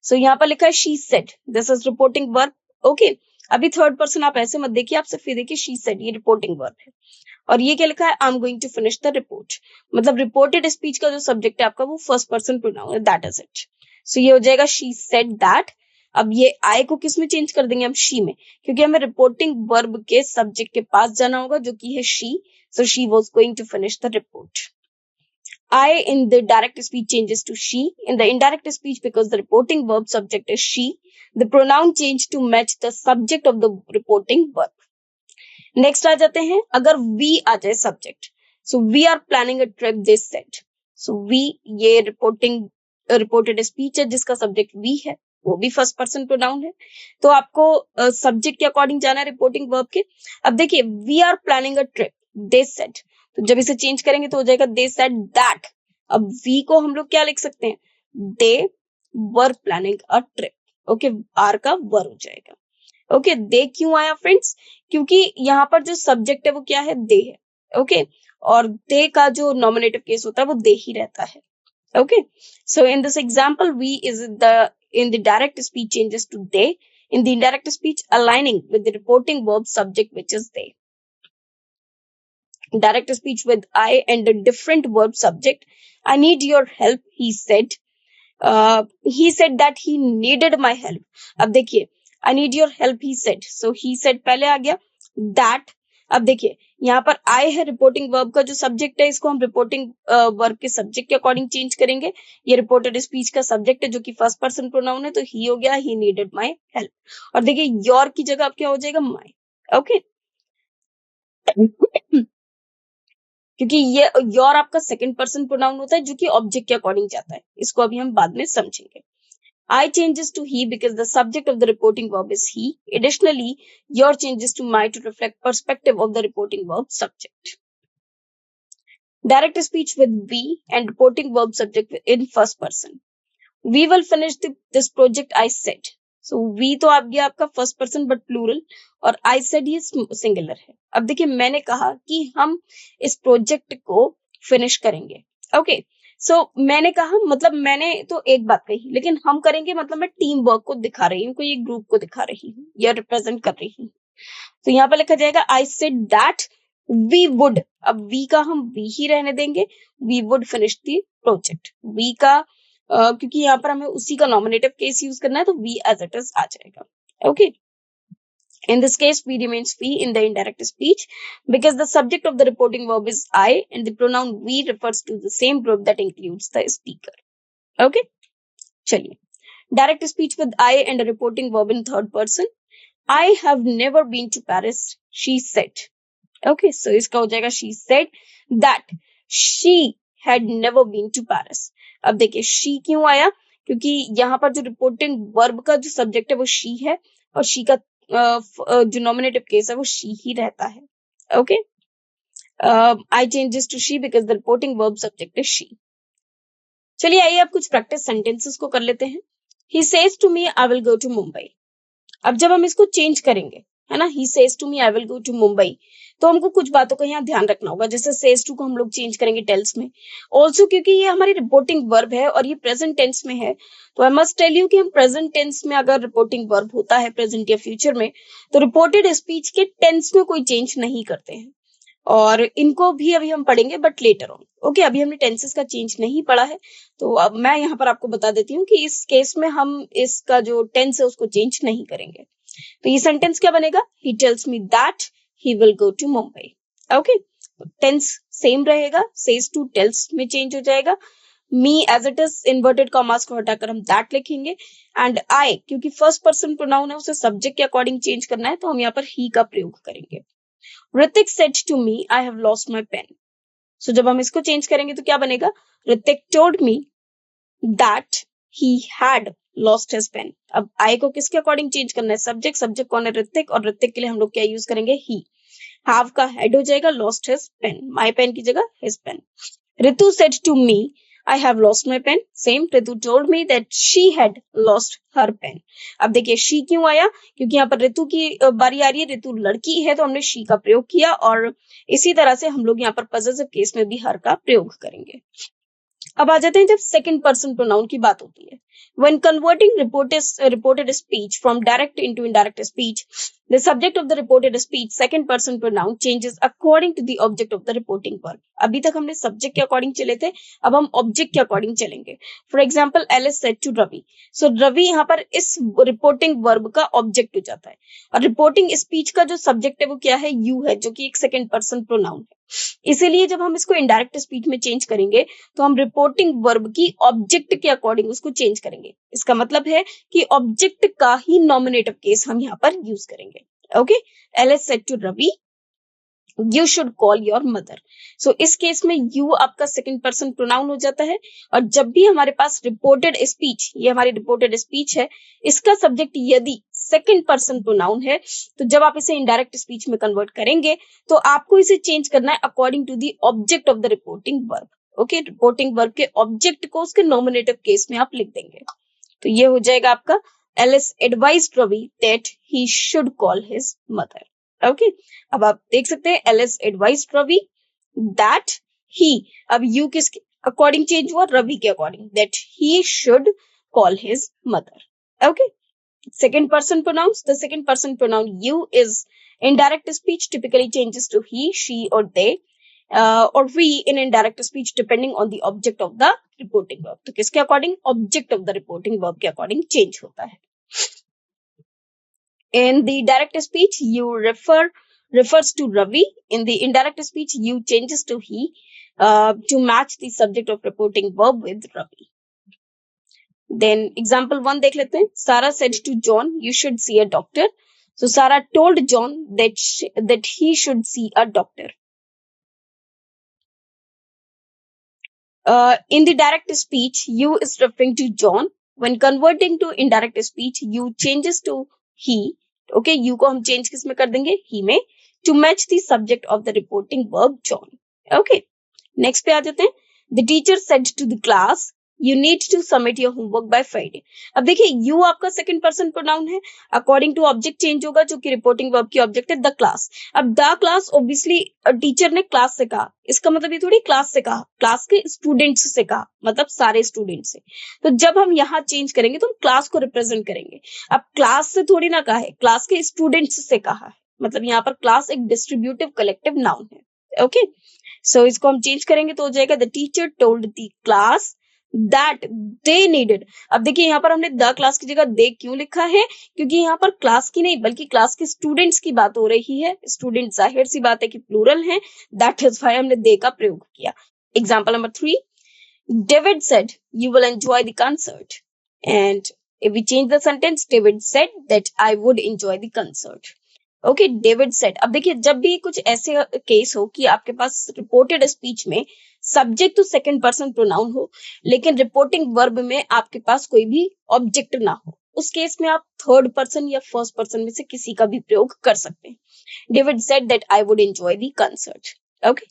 सो यहाँ पर लिखा है she said, this is reporting verb. Okay, अभी थर्ड पर्सन आप ऐसे मत देखिए, आप सिर्फ ये देखिए she said, ये रिपोर्टिंग वर्ब है। और ये क्या लिखा है? I'm going to finish the report, मतलब रिपोर्टेड स्पीच का जो सब्जेक्ट है आपका वो फर्स्ट पर्सन प्रोनाउन है, that is it. सो ये हो जाएगा she said that। अब ये I को किस में चेंज कर देंगे हम? she में, क्योंकि हमें रिपोर्टिंग वर्ब के सब्जेक्ट के पास जाना होगा जो कि है she. So she was going to finish the report. I in the direct speech changes to she. In the indirect speech, because the reporting verb subject is she, the pronoun change to match the subject of the reporting verb. Next आ जाते हैं, अगर we आ जाए subject. So we are planning a trip, they said. So we, ये reported speech है जिसका subject we है, वो भी फर्स्ट पर्सन प्रोनाउन है। तो आपको सब्जेक्ट के अकॉर्डिंग जाना है रिपोर्टिंग वर्ब के। अब देखिए, we are planning a trip, they said, तो जब इसे चेंज करेंगे तो हो जाएगा दे सेड दैट। अब वी को हम लोग क्या लिख सकते हैं? They were planning a trip. Okay, are का वर हो जाएगा। ओके, दे क्यों आया फ्रेंड्स? क्योंकि यहाँ पर जो सब्जेक्ट है वो क्या है? दे है। ओके, और दे का जो नॉमिनेटिव केस होता है वो दे ही रहता है। Okay, so in this example, we is in the direct speech changes to they. In the indirect speech, aligning with the reporting verb subject, which is they. Direct speech with I and a different verb subject. I need your help, he said. He said that he needed my help. अब देखिए, I need your help, he said. So he said पहले आ गया, that. अब देखिए, यहाँ पर I है reporting verb का जो सब्जेक्ट है, इसको हम रिपोर्टिंग वर्ब के सब्जेक्ट के अकॉर्डिंग चेंज करेंगे। ये रिपोर्टेड स्पीच का सब्जेक्ट है जो कि फर्स्ट पर्सन प्रोनाउन है, तो ही हो गया, ही नीडेड माय हेल्प। और देखिए, योर की जगह अब क्या हो जाएगा? माय। ओके क्योंकि ये योर आपका सेकंड पर्सन प्रोनाउन होता है जो कि ऑब्जेक्ट के अकॉर्डिंग जाता है, इसको अभी हम बाद में समझेंगे. I changes to he because the subject of the reporting verb is he. Additionally, your changes to my to reflect perspective of the reporting verb subject. Direct speech with we and reporting verb subject in first person. We will finish this project, I said. So we तो आप गया आपका first person but plural और I said ये singular है. अब देखिए मैंने कहा कि हम इस प्रोजेक्ट को फिनिश करेंगे. ओके सो मैंने कहा मतलब मैंने तो एक बात कही, लेकिन हम करेंगे मतलब मैं टीम वर्क को दिखा रही हूँ, कोई एक ग्रुप को दिखा रही हूँ या रिप्रेजेंट कर रही हूँ. तो यहाँ पर लिखा जाएगा I said that we would. अब वी का हम वी ही रहने देंगे, we would finish the project. We का क्योंकि यहाँ पर हमें उसी का नॉमिनेटिव केस यूज करना है तो वी एज इट इज आ जाएगा. Okay In this case, we remains we in the indirect speech because the subject of the reporting verb is I and the pronoun we refers to the same group that includes the speaker. Okay? चलिए. Direct speech with I and a reporting verb in third person. I have never been to Paris, she said. Okay, so इसका हो जाएगा she said that she had never been to Paris. अब देखिए she क्यों आया? क्योंकि यहाँ पर जो रिपोर्टिंग वर्ब का जो सब्जेक्ट है वो she है और she का जो नॉमिनेटिव केस है वो she ही रहता है. Okay I changes to she because the reporting verb subject is she. चलिए आइए अब कुछ प्रैक्टिस सेंटेंसेस को कर लेते हैं. He says to me I will go to Mumbai. अब जब हम इसको चेंज करेंगे है ना, he says to me I will go to Mumbai, तो हमको कुछ बातों का यहाँ ध्यान रखना होगा. जैसे says to को हम लोग चेंज करेंगे टेल्स में. ऑल्सो क्योंकि ये हमारी रिपोर्टिंग वर्ब है और ये प्रेजेंट टेंस में है, तो आई मस्ट टेल यू कि हम प्रेजेंट टेंस में अगर रिपोर्टिंग वर्ब होता है प्रेजेंट या फ्यूचर में, तो रिपोर्टेड स्पीच के टेंस में कोई चेंज नहीं करते हैं. और इनको भी अभी हम पढ़ेंगे बट लेटर ऑन. ओके अभी हमने टेंसेस का चेंज नहीं पढ़ा है, तो अब मैं यहाँ पर आपको बता देती हूँ कि इस केस में हम इसका जो टेंस है उसको चेंज नहीं करेंगे. तो ये सेंटेंस क्या बनेगा? He tells me that he will go to Mumbai. Okay tense same रहेगा, सेज टू टेल्स में चेंज हो जाएगा. Me as it is inverted commas को हटाकर हम दैट लिखेंगे. एंड आई क्योंकि फर्स्ट पर्सन प्रोनाउन है उसे सब्जेक्ट के अकॉर्डिंग चेंज करना है, तो हम यहाँ पर ही का प्रयोग करेंगे. Hrithik said to me I have lost my pen. So जब हम इसको चेंज करेंगे तो क्या बनेगा? Hrithik told me that he had lost his pen. अब I को किसके अकॉर्डिंग चेंज करना है? सब्जेक्ट. सब्जेक्ट कौन है? ऋतिक. और ऋतिक के लिए हम लोग क्या यूज करेंगे? he. have का head हो जाएगा, lost his pen. my pen की जगह his pen. Ritu said to me I have lost my pen. Same. Ritu told me that she had lost her pen. अब देखिए she क्यों आया? क्योंकि यहाँ पर ऋतु की बारी आ रही है. ऋतु लड़की है तो हमने she का प्रयोग किया, और इसी तरह से हम लोग यहाँ पर पॉसेसिव केस में भी her का प्रयोग करेंगे. अब आ जाते हैं जब सेकंड पर्सन प्रोनाउन की बात होती है. When converting reported speech from direct into indirect speech, the subject of the reported speech second person pronoun changes according to the object of the reporting verb. अभी तक हमने सब्जेक्ट के according चले थे, अब हम ऑब्जेक्ट के अकॉर्डिंग चलेंगे. For example Alice said to Ravi. So Ravi यहाँ पर इस रिपोर्टिंग वर्ब का ऑब्जेक्ट हो जाता है, और रिपोर्टिंग स्पीच का जो सब्जेक्ट है वो क्या है? यू है, जो कि एक सेकंड पर्सन प्रोनाउन है. इसीलिए जब हम इसको इनडायरेक्ट स्पीच में चेंज करेंगे तो हम रिपोर्टिंग वर्ब की ऑब्जेक्ट के अकॉर्डिंग उसको चेंज करेंगे. इसका मतलब है कि ऑब्जेक्ट का ही नॉमिनेटिव केस हम यहाँ पर यूज करेंगे. Okay Alice said to Ravi you should call your mother. So इस केस में you आपका सेकंड पर्सन प्रोनाउन हो जाता है, और जब भी हमारे पास रिपोर्टेड स्पीच, ये हमारी रिपोर्टेड स्पीच है, इसका सब्जेक्ट यदि सेकंड पर्सन प्रोनाउन है, तो जब आप इसे इनडायरेक्ट स्पीच में कन्वर्ट करेंगे तो आपको इसे चेंज करना है according to the object of the reporting verb. Okay reporting verb के ऑब्जेक्ट को उसके नॉमिनेटिव केस में आप लिख देंगे. तो ये हो जाएगा आपका Alice advised Ravi that he should call his mother. Okay अब आप देख सकते हैं Alice advised Ravi that he, अब you किसके अकॉर्डिंग चेंज हुआ? रवि के according. that he should call his mother. Okay second person pronouns. The second person pronoun you is indirect speech, typically changes to he, she or they, or we in indirect speech depending on the object of the reporting verb. तो किसके according? Object of the reporting verb के according change होता है. In the direct speech, you refers to Ravi. In the indirect speech, you changes to he to match the subject of reporting verb with Ravi. Then example 1 देख लेते हैं. Sarah said to John, you should see a doctor. So Sarah told John that he should see a doctor. In the direct speech, you is referring to John. When converting to indirect speech, you changes to he. Okay, you को हम change किस में कर देंगे? he में, to match the subject of the reporting verb John. Okay, next पे आ जाते हैं. The teacher said to the class, you need to submit your homework by Friday. अब देखिए, you आपका second person pronoun है. According to object change होगा, जो कि reporting verb की object है the class. अब the class obviously टीचर ने क्लास से कहा, इसका मतलब ये थोड़ी क्लास से कहा, क्लास के स्टूडेंट्स से कहा, मतलब सारे स्टूडेंट्स से. तो जब हम यहाँ चेंज करेंगे तो हम क्लास को रिप्रेजेंट करेंगे. अब क्लास से थोड़ी ना कहा है, क्लास के स्टूडेंट्स से कहा है, मतलब यहाँ पर क्लास एक डिस्ट्रीब्यूटिव कलेक्टिव नाउन है. ओके, सो इसको हम चेंज करेंगे तो हो जाएगा the teacher told the class that they needed. अब देखिए यहाँ पर हमने द क्लास की जगह दे क्यों लिखा है, क्योंकि यहाँ पर क्लास की नहीं बल्कि क्लास के स्टूडेंट्स की बात हो रही है. स्टूडेंट जाहिर सी बात है कि प्लूरल है, दैट इज व्हाई हमने दे का प्रयोग किया. Example number 3, David said you will enjoy the concert, and if we change the sentence, David said that I would enjoy the concert. Okay, David said. अब देखिए, जब भी कुछ ऐसे केस हो कि आपके पास रिपोर्टेड स्पीच में सब्जेक्ट तो सेकंड पर्सन प्रोनाउन हो, लेकिन रिपोर्टिंग वर्ब में आपके पास कोई भी ऑब्जेक्ट ना हो, उस केस में आप थर्ड पर्सन या फर्स्ट पर्सन में से किसी का भी प्रयोग कर सकते हैं. David said that I would enjoy the concert. Okay,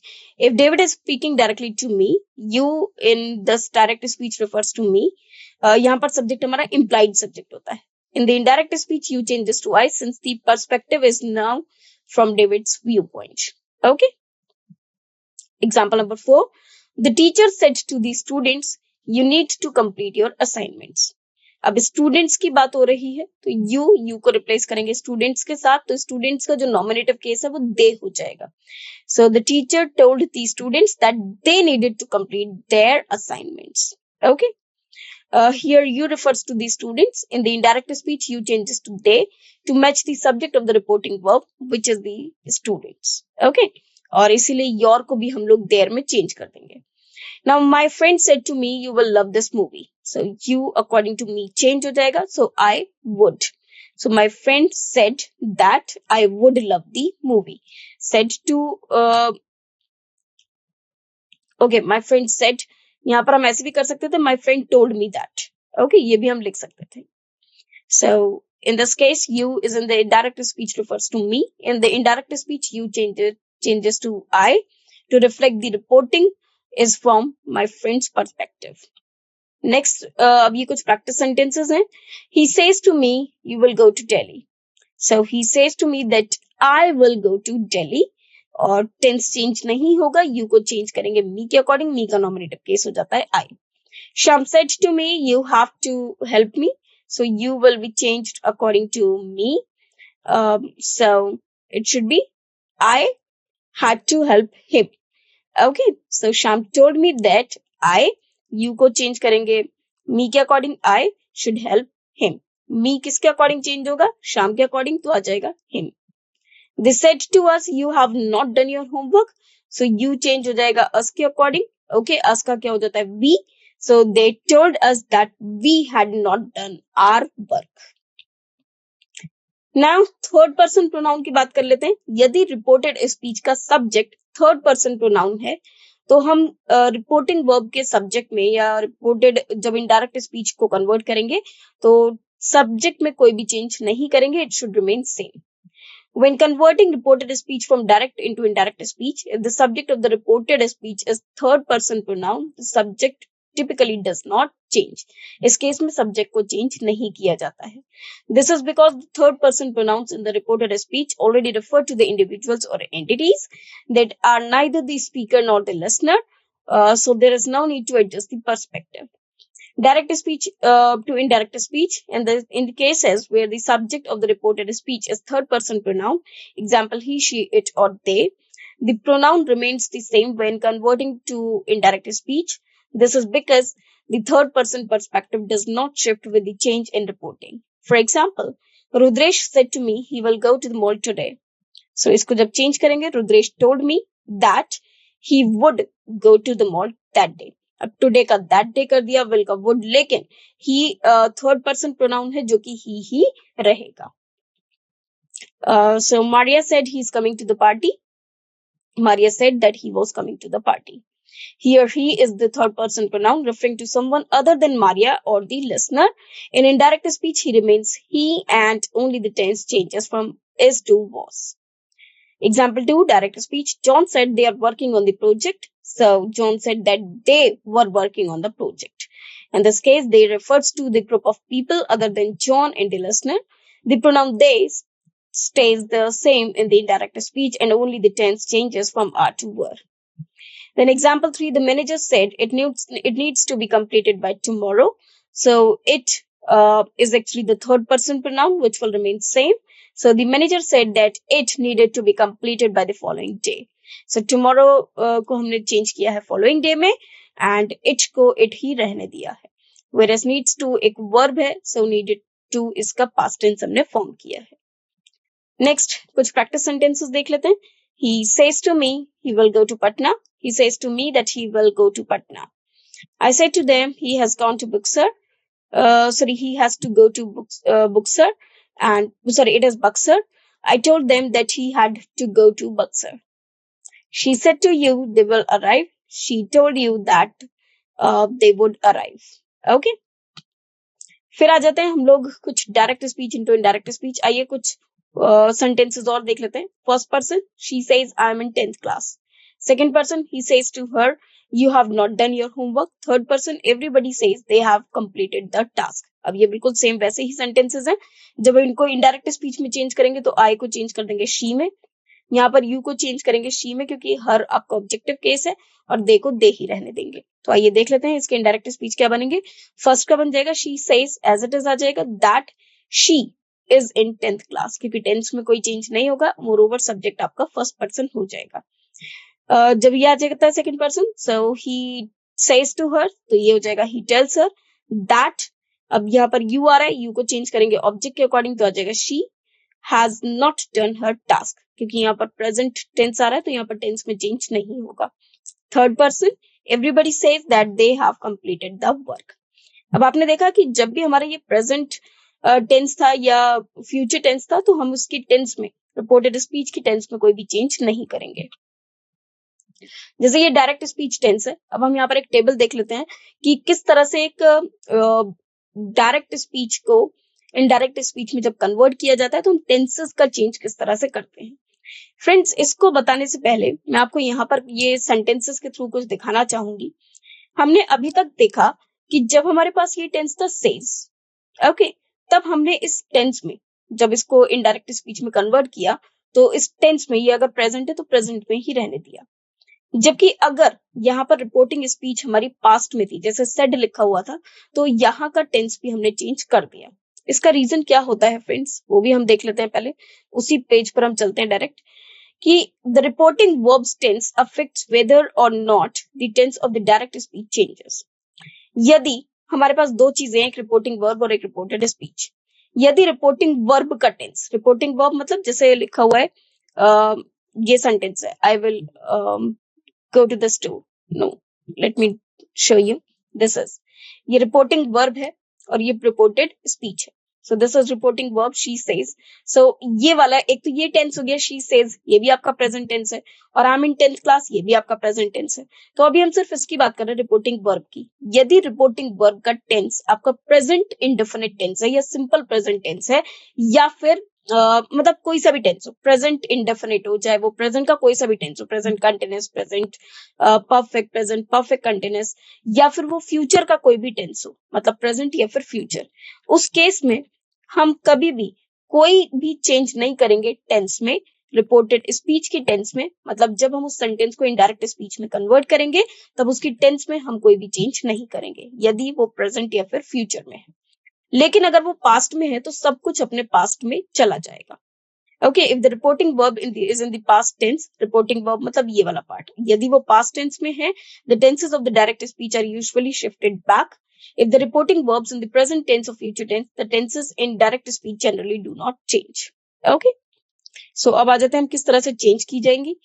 if David is speaking directly to me, you in this direct speech refers to me. यहाँ पर subject हमारा implied subject होता है. In the indirect speech, you change this to I since the perspective is now from David's viewpoint. Okay. Example number 4. The teacher said to the students, you need to complete your assignments. अब students की बात हो रही है तो you को replace करेंगे students के साथ, तो स्टूडेंट्स का जो नॉमिनेटिव केस है वो दे हो जाएगा. So the teacher told the students that they needed to complete their assignments. Okay. Here you refers to the students. In the indirect speech, you changes to they to match the subject of the reporting verb, which is the students. Okay. और इसीलिए your को भी हम लोग there में change कर देंगे. Now my friend said to me, you will love this movie. So you according to me change हो जाएगा. So I would. So my friend said that I would love the movie. Said to okay, my friend said, यहाँ पर हम ऐसे भी कर सकते थे, my friend told me that. Okay, ये भी हम लिख सकते थे. So in this case, you is in the indirect speech refers to me. In the indirect speech, you changes to I to reflect the reporting is from my friend's perspective. Next, अब ये कुछ practice sentences हैं. He says to me, you will go to Delhi. So he says to me that I will go to Delhi. और tense change नहीं होगा, you को change करेंगे me के अकॉर्डिंग, मी का नॉमिनेटिव केस हो जाता है I. Shyam said to me you have to help me. So you will be changed according to me. So it should be I had to help him. Okay, so Shyam told me that I, you को change करेंगे me के according, I should help him. Me किसके according change होगा? श्याम के according, तो आ जाएगा him. They said to us, you have not done your homework. So you change हो जाएगा us के according. Okay, us का क्या हो जाता है? We. So they told us that we had not done our work. Now third person pronoun की बात कर लेते हैं. यदि reported speech का subject third person pronoun है, तो हम reporting verb के subject में या reported जब indirect speech को convert करेंगे तो subject में कोई भी change नहीं करेंगे. It should remain same. When converting reported speech from direct into indirect speech, if the subject of the reported speech is third person pronoun, the subject typically does not change. इस case में subject को change नहीं किया जाता है. This is because the third person pronouns in the reported speech already refer to the individuals or entities that are neither the speaker nor the listener. So there is no need to adjust the perspective. Direct speech to indirect speech in the cases where the subject of the reported speech is third person pronoun, example he, she, it or they, the pronoun remains the same when converting to indirect speech. This is because the third person perspective does not shift with the change in reporting. For example, Rudresh said to me he will go to the mall today. So इसको जब change करेंगे, Rudresh told me that he would go to the mall that day. अब today का that day कर दिया, will का would, लेकिन ही third person pronoun है जो कि ही रहेगा. So Maria said he's coming to the party. Maria said that he was coming to the party. He or he is the third person pronoun referring to someone other than Maria or the listener. In indirect speech, he remains he and only the tense changes from is to was. Example 2, direct speech. John said they are working on the project. So John said that they were working on the project. In this case, they refers to the group of people other than John and the listener. The pronoun they stays the same in the indirect speech and only the tense changes from are to were. Then example 3, the manager said it needs to be completed by tomorrow. So it is actually the third person pronoun which will remain same. So the manager said that it needed to be completed by the following day. So tomorrow को हमने change किया है following day में and it को it ही रहने दिया है. Whereas needs to एक verb है, so needed to इसका past tense हमने form किया है. Next, कुछ practice sentences देख लेते हैं. He says to me he will go to Patna. He says to me that he will go to Patna. I said to them he has gone to Buxar. He has to go to Buxar. And it is Buxar. I told them that he had to go to Buxar. She said to you they will arrive. She told you that they would arrive. Okay. फिर आ जाते हैं हम लोग कुछ direct speech into indirect speech. आइए कुछ sentences और देख लेते हैं. First person, she says I am in 10th class. Second person, he says to her, you have not done your homework. Third person, everybody says they have completed the task. अब ये बिल्कुल same वैसे ही sentences हैं. जब इनको indirect speech में change करेंगे तो I को change कर देंगे she में. यहाँ पर you को change करेंगे she में क्योंकि हर आपका objective case है और they को they ही रहने देंगे. तो आइए देख लेते हैं इसके indirect speech क्या बनेंगे. First का बन जाएगा she says as it is आ जाएगा that she is in 10th class क्योंकि टेंस में कोई चेंज नहीं होगा. मोरओवर सब्जेक्ट आपका फर्स्ट पर्सन हो जाएगा. जब ये आ जाता है second person, so he says to her, तो ये हो जाएगा ही टेल्स हर दैट. अब यहाँ पर यू आ रहा है, यू को चेंज करेंगे ऑब्जेक्ट के अकॉर्डिंग, तो आ जाएगा she has not done her task क्योंकि यहाँ पर प्रेजेंट टेंस आ रहा है तो यहाँ पर टेंस में चेंज नहीं होगा. Third person, everybody says that they have completed the work. अब आपने देखा कि जब भी हमारा ये प्रेजेंट टेंस था या फ्यूचर टेंस था तो हम उसकी टेंस में, रिपोर्टेड स्पीच की टेंस में कोई भी चेंज नहीं करेंगे. जैसे ये डायरेक्ट स्पीच टेंस है. अब हम यहाँ पर एक टेबल देख लेते हैं कि किस तरह से एक डायरेक्ट स्पीच को इनडायरेक्ट स्पीच में जब कन्वर्ट किया जाता है तो हम टेंसेस का चेंज किस तरह से करते हैं. फ्रेंड्स, इसको बताने से पहले मैं आपको यहाँ पर ये सेंटेंसेस के थ्रू कुछ दिखाना चाहूंगी. हमने अभी तक देखा कि जब हमारे पास ये टेंस था सेज, ओके, तब हमने इस टेंस में जब इसको इनडायरेक्ट स्पीच में कन्वर्ट किया तो इस टेंस में ये अगर प्रेजेंट है तो प्रेजेंट में ही रहने दिया. जबकि अगर यहाँ पर रिपोर्टिंग स्पीच हमारी पास्ट में थी, जैसे सेड लिखा हुआ था, तो यहाँ का टेंस भी हमने चेंज कर दिया. इसका रीजन क्या होता है फ्रेंड्स, वो भी हम देख लेते हैं. पहले उसी पेज पर हम चलते हैं डायरेक्ट कि the reporting verbs tense affects whether or not the tense of the direct speech changes. यदि हमारे पास दो चीजें हैं, एक रिपोर्टिंग वर्ब और एक रिपोर्टेड स्पीच, यदि रिपोर्टिंग वर्ब का टेंस, रिपोर्टिंग वर्ब मतलब जैसे लिखा हुआ है ये सेंटेंस है, I will go to the store. No, let me show you. This is, ये reporting verb है और ये reported speech है. So this is reporting verb, she says. So ये वाला एक तो ये tense हो गया she says, ये भी आपका present tense है, और I'm in 10th class ये भी आपका present tense है. तो अभी हम सिर्फ इसकी बात कर रहे हैं reporting verb की. यदि reporting verb का tense आपका present indefinite tense है या simple present tense है या फिर मतलब कोई सा भी टेंस हो, प्रेजेंट इंडेफिनिट हो, चाहे वो प्रेजेंट का कोई सा भी टेंस हो, present continuous, present perfect, present perfect continuous, या फिर वो फ्यूचर का कोई भी टेंस हो, मतलब प्रेजेंट या फिर फ्यूचर, उस केस में हम कभी भी कोई भी चेंज नहीं करेंगे टेंस में, रिपोर्टेड स्पीच की टेंस में. मतलब जब हम उस सेंटेंस को इनडायरेक्ट स्पीच में कन्वर्ट करेंगे तब उसकी टेंस में हम कोई भी चेंज नहीं करेंगे यदि वो प्रेजेंट या फिर फ्यूचर में है. लेकिन अगर वो पास्ट में है तो सब कुछ अपने पास्ट में चला जाएगा. Okay, if the reporting verb is in the past tense, reporting verb मतलब ये वाला पार्ट, यदि वो पास्ट टेंस में है, the tenses of the direct speech are usually shifted back. If the reporting verbs in the present tense or future tense, the tenses in direct speech generally do not change. Okay, so अब आ जाते हैं हम किस तरह से change की जाएंगी.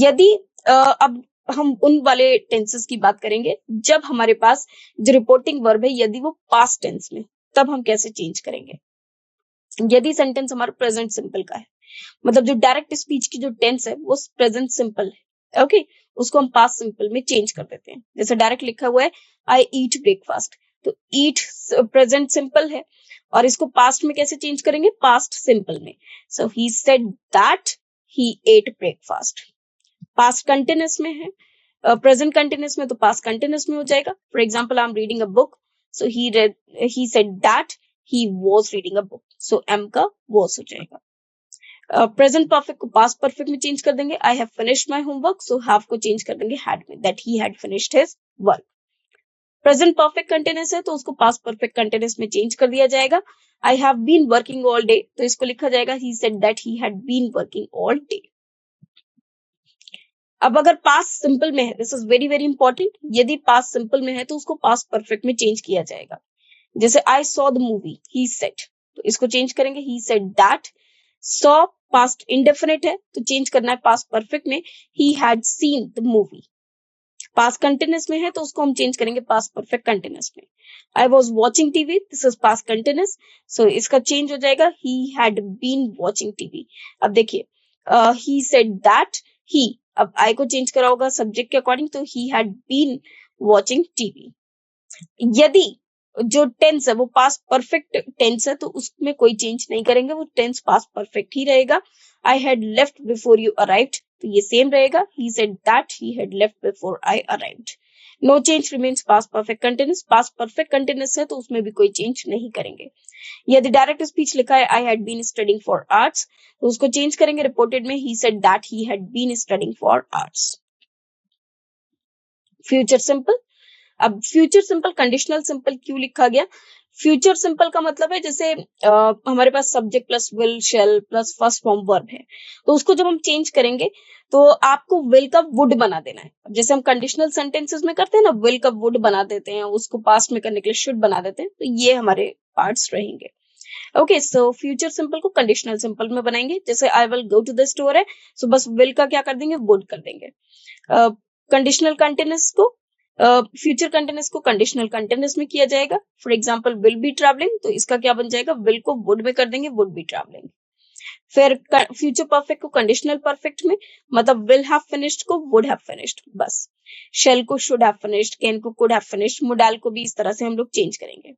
यदि अब हम उन वाले टेंसेस की बात करेंगे जब हमारे पास जो रिपोर्टिंग वर्ब है यदि वो पास्ट टेंस में, तब हम कैसे चेंज करेंगे. यदि सेंटेंस हमारा प्रेजेंट सिंपल का है, मतलब जो डायरेक्ट स्पीच की जो टेंस है वो प्रेजेंट सिंपल है, ओके, उसको हम पास्ट सिंपल में चेंज कर देते हैं। जैसे डायरेक्ट लिखा हुआ है आई ईट ब्रेकफास्ट, तो ईट प्रेजेंट सिंपल है, और इसको पास्ट में कैसे चेंज करेंगे, पास्ट सिंपल में। So he said that he ate breakfast. Past continuous में है, प्रेजेंट कंटिन्यूअस में तो पास्ट कंटिन्यूअस में हो जाएगा। For example I am reading a book, so he said that he was reading a book, so am का was हो जाएगा। प्रेजेंट परफेक्ट को पास्ट परफेक्ट में चेंज कर देंगे, I have finished my homework, so have को change कर देंगे हैड में, that he had finished his work. Present perfect continuous है तो उसको पास्ट परफेक्ट कंटिन्यूअस में चेंज कर दिया जाएगा। I have been working all day, तो इसको लिखा जाएगा he said that he had been working all day. अब अगर पास्ट सिंपल में है, this is very very important, यदि पास्ट सिंपल में है तो उसको पास्ट परफेक्ट में चेंज किया जाएगा। जैसे I saw the movie, he said, तो इसको चेंज करेंगे ही said that. Saw past indefinite है तो चेंज करना है पास्ट परफेक्ट में, he had seen the movie. Past continuous में है तो उसको हम चेंज करेंगे पास्ट परफेक्ट कंटिन्यूअस में। I was watching TV, this is past continuous, so इसका चेंज हो जाएगा he had been watching TV. अब देखिए ही सेड दैट ही, अब आई को चेंज करा होगा सब्जेक्ट के अकॉर्डिंग, तो he had been watching TV. यदि जो टेंस है वो पास्ट परफेक्ट टेंस है तो उसमें कोई चेंज नहीं करेंगे, वो टेंस पास्ट परफेक्ट ही रहेगा। I had left before you arrived, तो ये सेम रहेगा, he said that he had left before I arrived. No change remains past perfect continuous, past perfect continuous है तो उसमें भी कोई चेंज नहीं करेंगे। यदि डायरेक्ट स्पीच लिखा है I had been studying for arts, तो उसको चेंज करेंगे रिपोर्टेड में, he said that he had been studying for arts. Future simple, अब फ्यूचर सिंपल कंडीशनल सिंपल क्यों लिखा गया, फ्यूचर सिंपल का मतलब है जैसे हमारे पास subject plus will shall plus first form verb है, तो उसको जब हम चेंज करेंगे तो आपको विल का वुड बना देना है। अब जैसे हम कंडीशनल सेंटेंसेस में करते हैं ना, विल का वुड बना देते हैं, उसको पास्ट में करने के लिए शुड बना देते हैं, तो ये हमारे पार्ट्स रहेंगे। ओके, सो फ्यूचर सिंपल को कंडीशनल सिंपल में बनाएंगे। जैसे I will go to the store है, सो बस विल का क्या कर देंगे, वुड कर देंगे। कंडीशनल कंटिन्यूअस को फ्यूचर कंटिन्यूअस को कंडीशनल कंटिन्यूअस में किया जाएगा। For example will be travelling, तो इसका क्या बन जाएगा, विल को वुड में कर देंगे, वुड बी ट्रैवलिंग। फिर फ्यूचर परफेक्ट को कंडीशनल परफेक्ट में, मतलब विल हैव फिनिश्ड को वुड हैव फिनिश्ड, बस। शेल को शुड हैव फिनिश्ड, कैन को कुड हैव फिनिश्ड, मोडाल को भी इस तरह से हम लोग चेंज करेंगे।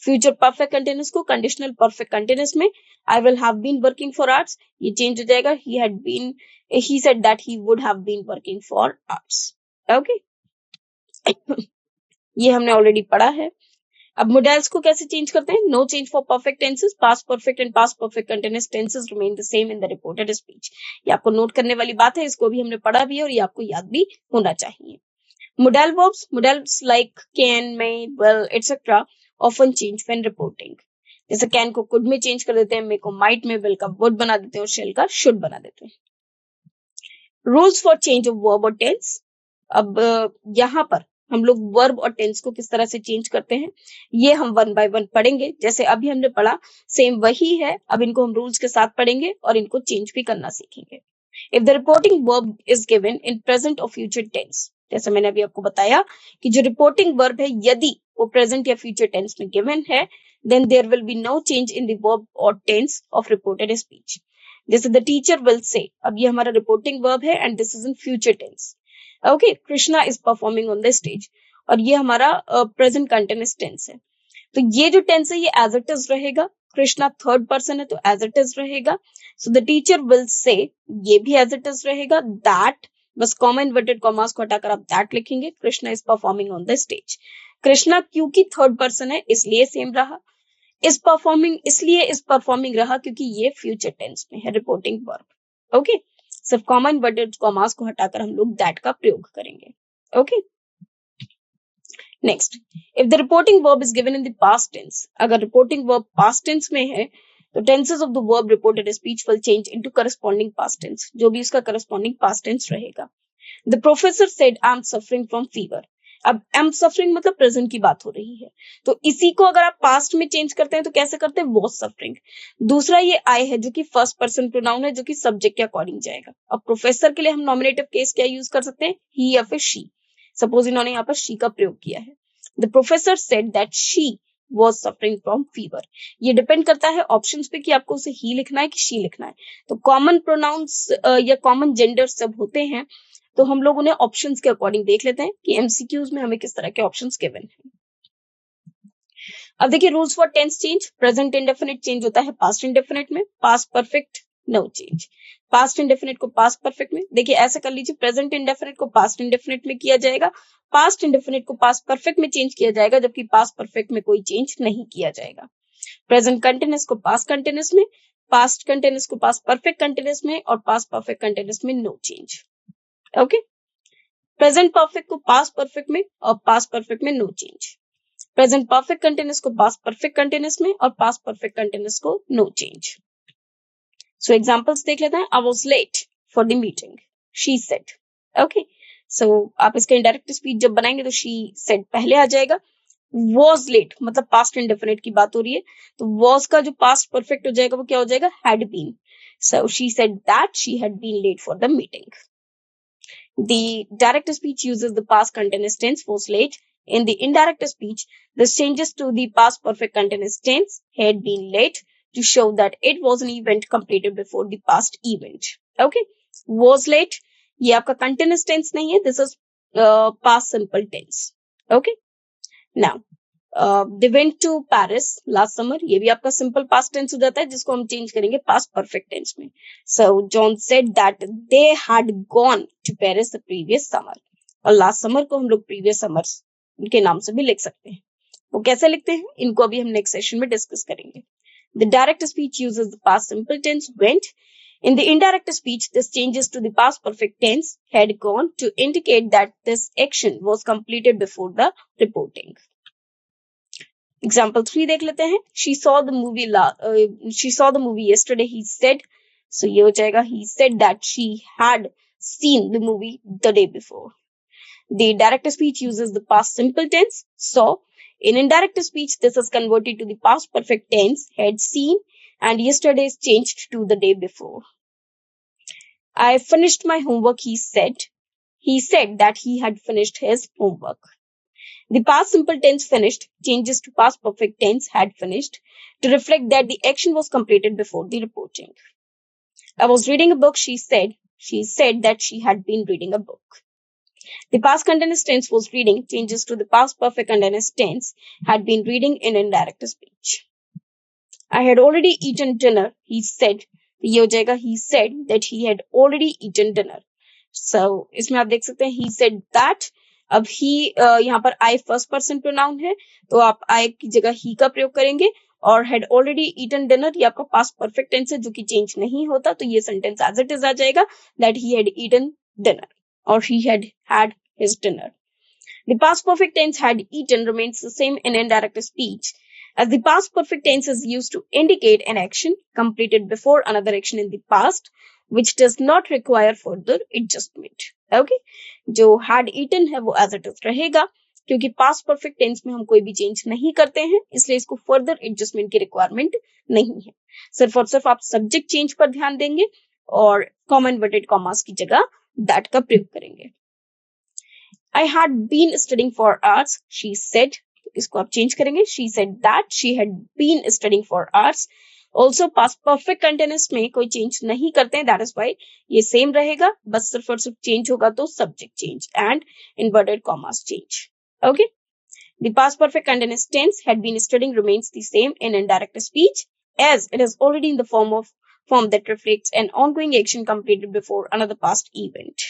फ्यूचर परफेक्ट कंटिन्यूअस को कंडीशनल परफेक्ट कंटिन्यूअस में, I will have been working for arts, ये चेंज हो जाएगा, he had been, he said that he would have been working for arts. Okay, ये हमने ऑलरेडी पढ़ा है। अब मोडेल्स को कैसे चेंज करते हैं, no change for perfect tenses, past perfect and past perfect continuous tenses remain the same in the reported speech. ये आपको नोट करने वाली बात है, इसको भी हमने पढ़ा भी है और ये आपको याद भी होना चाहिए। Modal verbs, modals like can, may, will etcetera often change when reporting. जैसे कैन को कुड में चेंज कर देते हैं, मे को माइट में, विल का वुड बना देते हैं और शेल का शुड बना देते हैं। Rules for change of verb और टेंस, अब यहाँ पर हम लोग वर्ब और टेंस को किस तरह से चेंज करते हैं ये हम वन बाय वन पढ़ेंगे। जैसे अभी हमने पढ़ा सेम वही है, अब इनको हम रूल्स के साथ पढ़ेंगे और इनको चेंज भी करना सीखेंगे। If the reporting verb is given in present और फ्यूचर टेंस, जैसे मैंने अभी आपको बताया कि जो रिपोर्टिंग वर्ब है यदि वो प्रेजेंट या फ्यूचर टेंस में गिवन है, then there will be no change in the verb और टेंस ऑफ रिपोर्टेड स्पीच। जैसे द टीचर विल से, अब ये हमारा रिपोर्टिंग वर्ब है and this is in future tense. Okay, Krishna is performing on the stage, और ये हमारा present continuous tense है। तो ये जो टेंस है ये एज इट इज रहेगा, कृष्णा थर्ड पर्सन है तो एज इट इज रहेगा। सो द टीचर विल से, ये भी एज इट इज रहेगा। दैट, बस कॉमा इन्वर्टेड कॉमास को हटाकर आप दैट लिखेंगे, Krishna is performing on the stage. Krishna क्योंकि थर्ड पर्सन है इसलिए सेम रहा, इज परफॉर्मिंग इसलिए इज परफॉर्मिंग रहा क्योंकि ये फ्यूचर टेंस में है रिपोर्टिंग वर्ब। ओके, सिर्फ कॉमा इन्वर्टेड कॉमास को हटाकर हम लोग दैट का प्रयोग करेंगे। Okay, next, if the reporting verb is given in the past tense, अगर रिपोर्टिंग वर्ब पास्ट टेंस में है तो tenses of the verb reported speech will change into corresponding past tense, जो भी उसका करस्पॉन्डिंग पास्ट टेंस रहेगा। The professor said I am suffering from fever, अब I am suffering मतलब प्रेजेंट की बात हो रही है, तो इसी को अगर आप पास्ट में चेंज करते हैं तो कैसे करते हैं, वॉज सफरिंग। दूसरा ये आई है जो कि फर्स्ट पर्सन प्रोनाउन है, जो कि सब्जेक्ट के अकॉर्डिंग जाएगा। अब प्रोफेसर के लिए हम नॉमिनेटिव केस क्या यूज कर सकते हैं, ही या फिर शी। सपोज इन्होंने यहाँ पर शी का प्रयोग किया है, the professor said that she was suffering from fever. ये डिपेंड करता है ऑप्शंस पे कि आपको उसे ही लिखना है कि शी लिखना है. तो कॉमन प्रोनाउंस या कॉमन जेंडर सब होते हैं, तो हम लोग उन्हें ऑप्शंस के अकॉर्डिंग देख लेते हैं कि एमसीक्यूज में हमें किस तरह के ऑप्शंस गिवन हैं. अब देखिए rules for tense change. Present indefinite change होता है पास्ट इंडेफिनिट में, past perfect no change. Past indefinite को पास्ट परफेक्ट में, देखिए ऐसे कर लीजिए, प्रेजेंट इंडेफिनिट को पास्ट इंडेफिनिट में किया जाएगा, पास्ट इंडेफिनिट को पास्ट परफेक्ट में चेंज किया जाएगा, जबकि पास्ट परफेक्ट में कोई चेंज नहीं किया जाएगा. प्रेजेंट कंटिन्यूअस को पास्ट कंटिन्यूअस में, पास्ट कंटिन्यूअस को पास्ट परफेक्ट कंटिन्यूअस में, और पास्ट परफेक्ट कंटिन्यूअस में no change. Okay. Present perfect को पास्ट परफेक्ट में और पास्ट परफेक्ट में no change. Present perfect continuous को पास्ट परफेक्ट कंटिन्यूअस में और पास्ट परफेक्ट कंटिन्यूअस को नो चेंज. सो एग्जांपल्स देख लेते हैं. I was late for the meeting, she said. Okay. So आप इसका इंडायरेक्ट स्पीच जब बनाएंगे तो शी सेड पहले आ जाएगा. was late मतलब पास्ट इंडेफिनिट की बात हो रही है, तो was का जो पास्ट परफेक्ट हो जाएगा वो क्या हो जाएगा, had been. So she said that she had been late for the meeting. The direct speech uses the past continuous tense was late. In the indirect speech, this changes to the past perfect continuous tense had been late to show that it was an event completed before the past event. Okay, was late ये आपका continuous tense नहीं है, this is past simple tense. Okay. Now, they went to Paris last summer. ये भी आपका simple past tense हो जाता है, जिसको हम change करेंगे past perfect tense में. So John said that they had gone to Paris the previous summer. और last summer को हम लोग previous summers के नाम से भी लिख सकते हैं. वो कैसे लिखते हैं, इनको अभी हम next session में discuss करेंगे. The direct speech uses the past simple tense went. In the indirect speech, this changes to the past perfect tense had gone to indicate that this action was completed before the reporting. Example 3 देख लेते हैं. She saw the movie yesterday, he said. So ये हो जाएगा he said that she had seen the movie the day before. The direct speech uses the past simple tense saw. In indirect speech, this is converted to the past perfect tense had seen, and yesterday is changed to the day before. I finished my homework, he said. He said that he had finished his homework. The past simple tense finished changes to past perfect tense had finished to reflect that the action was completed before the reporting. I was reading a book, she said. She said that she had been reading a book. The past continuous tense was reading changes to the past perfect continuous tense had been reading in indirect speech. I had already eaten dinner, he said. ये हो जाएगा he said that he had already eaten dinner. So इसमें आप देख सकते हैं he said that. अब he यहाँ पर I फर्स्ट पर्सन प्रोनाउन है, तो आप I की जगह he का प्रयोग करेंगे, और had already eaten dinner ये आपका पास्ट परफेक्ट टेंस है जो कि चेंज नहीं होता, तो ये सेंटेंस एज इट इज आ जाएगा that he had eaten dinner or he had had his dinner. The past perfect tense had eaten remains the same in indirect speech, as the past perfect tense is used to indicate an action completed before another action in the past, which does not require further adjustment. Okay, जो had eaten है वो as it is रहेगा, क्योंकि past perfect tense में हम कोई भी change नहीं करते हैं, इसलिए इसको further adjustment की रिक्वायरमेंट नहीं है. सिर्फ और सिर्फ आप सब्जेक्ट चेंज पर ध्यान देंगे और कॉमा इन्वर्टेड कॉमास की जगह that का प्रयोग करेंगे. I had been studying for arts, she said. इसको आप चेंज करेंगे. She said that she had been studying for arts. Also past perfect continuous में कोई चेंज नहीं करते हैं, that is why ये सेम रहेगा, बस सिर्फ और सिर्फ चेंज होगा तो subject change and inverted commas change. Okay. The past perfect continuous tense had been studying remains the same in indirect speech, as it is already in the form that reflects an ongoing action completed before another past event.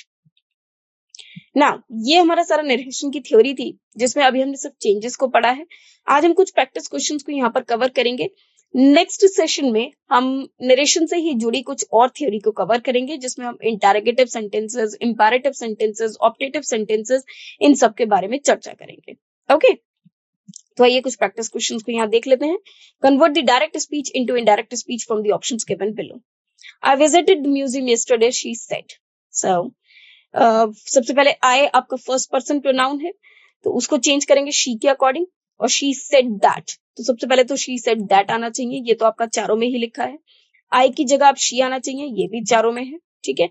Now, ये हमारा सारा narration की theory थी, जिसमें अभी हमने सब changes को पढ़ा है. आज हम कुछ प्रैक्टिस क्वेश्चंस को यहाँ पर कवर करेंगे. नेक्स्ट सेशन में हम नरेशन से ही जुड़ी कुछ और थ्योरी को कवर करेंगे, जिसमें हम interrogative sentences, imperative sentences, optative sentences, इन सब के बारे में चर्चा करेंगे. ओके, तो आइए कुछ प्रैक्टिस क्वेश्चंस को यहाँ देख लेते हैं. Convert the direct speech into indirect speech from the options given below. I visited the museum yesterday, she said. So सबसे पहले आई आपका फर्स्ट पर्सन प्रोनाउन है, तो उसको चेंज करेंगे शी के अकॉर्डिंग, और शी सेड दैट, तो सबसे पहले तो शी सेड दैट आना चाहिए, ये तो आपका चारों में ही लिखा है. आई की जगह आप शी आना चाहिए, ये भी चारों में है. ठीक है.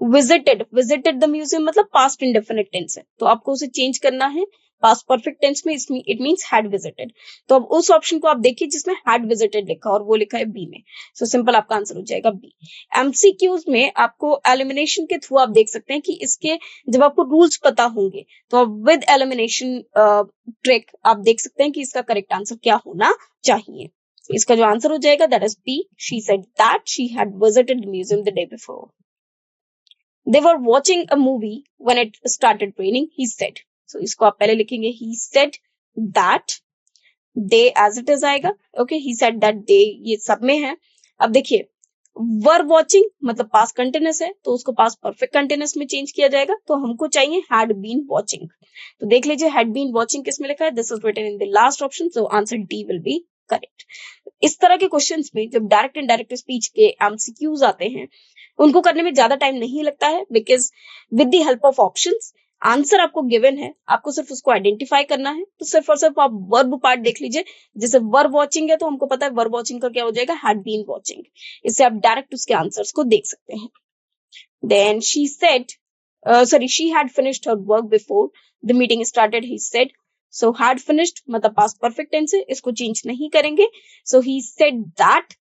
विजिटेड द म्यूजियम मतलब पास्ट इंडेफिनिट टेंस है, तो आपको उसे चेंज करना है पास्ट परफेक्ट टेंस में, इट मींस हैड विजिटेड। तो अब उस ऑप्शन को आप देखिए जिसमें हैड विजिटेड लिखा और वो लिखा है बी में, सो सिंपल आपका आंसर हो जाएगा बी। एमसीक्यूज में आपको एलिमिनेशन के थ्रू आप देख सकते हैं कि इसके जब आपको रूल्स पता होंगे तो आप विद एलिमिनेशन ट्रिक आप देख सकते हैं कि इसका करेक्ट आंसर क्या होना चाहिए। तो इसका जो आंसर हो जाएगा that is B, she said that she had visited the museum the day before. They were watching a movie when it started raining, he said. So इसको आप पहले लिखेंगे he said that, they as it is आएगा, okay, he said that they ये सब में है। अब देखिए were watching मतलब past continuous है तो उसको past perfect continuous में चेंज किया जाएगा, तो हमको चाहिए had been watching। तो देख लीजिए had been watching किस में लिखा है, this is written in the last option, so answer D will be correct। इस तरह के क्वेश्चंस में जब डायरेक्ट एंड डायरेक्ट स्पीच के एमसीक्यूज आते हैं उनको करने में ज्यादा टाइम नहीं लगता है, because with the help of options answer आपको गिवन है, आपको सिर्फ उसको आइडेंटिफाई करना है। तो सिर्फ और सिर्फ आप वर्ब पार्ट देख लीजिए, जैसे वर्ब वॉचिंग है तो हमको पता है वर्ब वॉचिंग का क्या हो जाएगा, हैड बीन वॉचिंग। इससे आप डायरेक्ट उसके आंसर्स को देख सकते हैं। Then she said she had finished her work before the meeting started, he said. So had finished मतलब पास्ट परफेक्ट टेंस है, इसको चेंज नहीं करेंगे, so he said that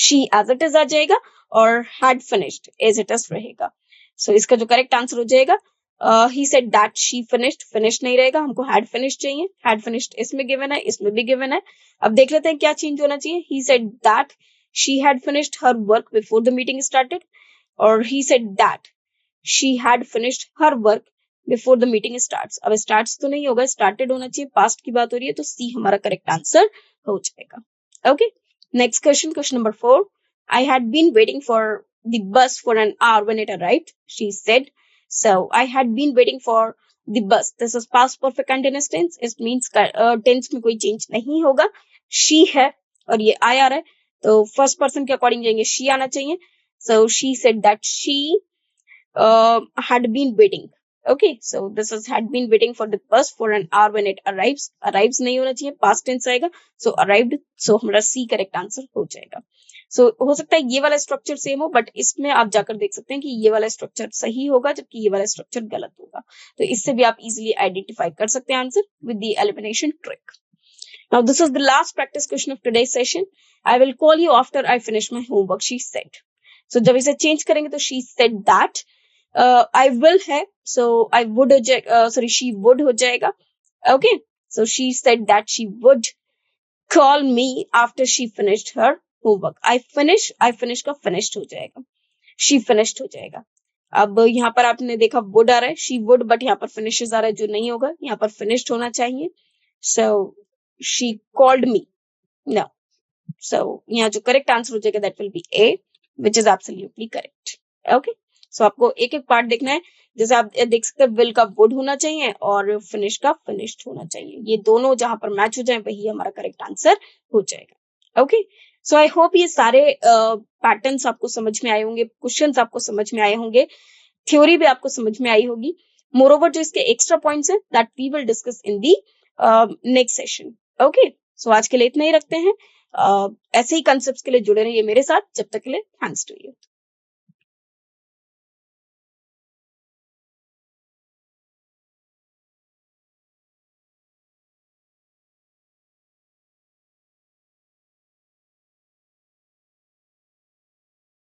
she as it is आ जाएगा और had finished as it is रहेगा। so इसका जो करेक्ट आंसर हो जाएगा he said that she finished नहीं रहेगा, हमको had finished चाहिए। had finished इसमें गिवन है, इसमें भी गिवन है। अब देख लेते हैं क्या चेंज होना चाहिए। he said that she had finished her work before the meeting started, और he said that she had finished her work before the meeting starts। अब starts तो नहीं होगा, started होना चाहिए, past की बात हो रही है, तो C हमारा करेक्ट आंसर हो जाएगा। Okay, next question, question number 4. I had been waiting for the bus for an hour when it arrived, she said. So I had been waiting for the bus. This is past perfect continuous tense. It means tense में कोई change नहीं होगा। She है और ये I आ रहा है, तो first person के according जाएंगे she आना चाहिए। So she said that she had been waiting. Okay, so this is had been waiting for the bus for an hour when it arrives. Arrives नहीं होना चाहिए, past tense आएगा, so arrived, so हमारा C correct answer हो जाएगा। so हो सकता है ये वाला स्ट्रक्चर सेम हो, बट इसमें आप जाकर देख सकते हैं कि ये वाला स्ट्रक्चर सही होगा जबकि ये वाला स्ट्रक्चर गलत होगा, तो इससे भी आप इजिली आइडेंटिफाई कर सकते हैं answer with the elimination trick. Now this is the last practice question of today's session. I will call you after I finish my homework, she said. So जब इसे चेंज करेंगे तो she said that, I will है, so I would हो जाएगा, she would हो जाएगा। Okay, so she said that she would call me after she finished her homework. I finish का finished हो जाएगा, she finished हो जाएगा। अब यहाँ पर आपने देखा would आ रहा है, she would, बट यहाँ पर finishes आ रहा है जो नहीं होगा, यहाँ पर finished होना चाहिए। So she called me, no, so यहाँ जो करेक्ट आंसर हो जाएगा that will be A, which is absolutely correct. Okay, so आपको एक एक पार्ट देखना है, जैसे आप देख सकते हैं विल का वुड होना चाहिए और फिनिश का फिनिश्ड होना चाहिए, ये दोनों जहां पर मैच हो जाए वही हमारा करेक्ट आंसर हो जाएगा। ओके, सो आई होप ये सारे पैटर्न्स आपको समझ में आए होंगे, क्वेश्चंस आपको समझ में आए होंगे, थ्योरी भी आपको समझ में आई होगी। मोरओवर जो इसके एक्स्ट्रा पॉइंट्स हैं that we will discuss in the next session. Okay, so आज के लिए इतना ही रखते हैं। ऐसे ही कंसेप्ट्स के लिए जुड़े रहिए मेरे साथ, जब तक के लिए थैंक्स टू यू।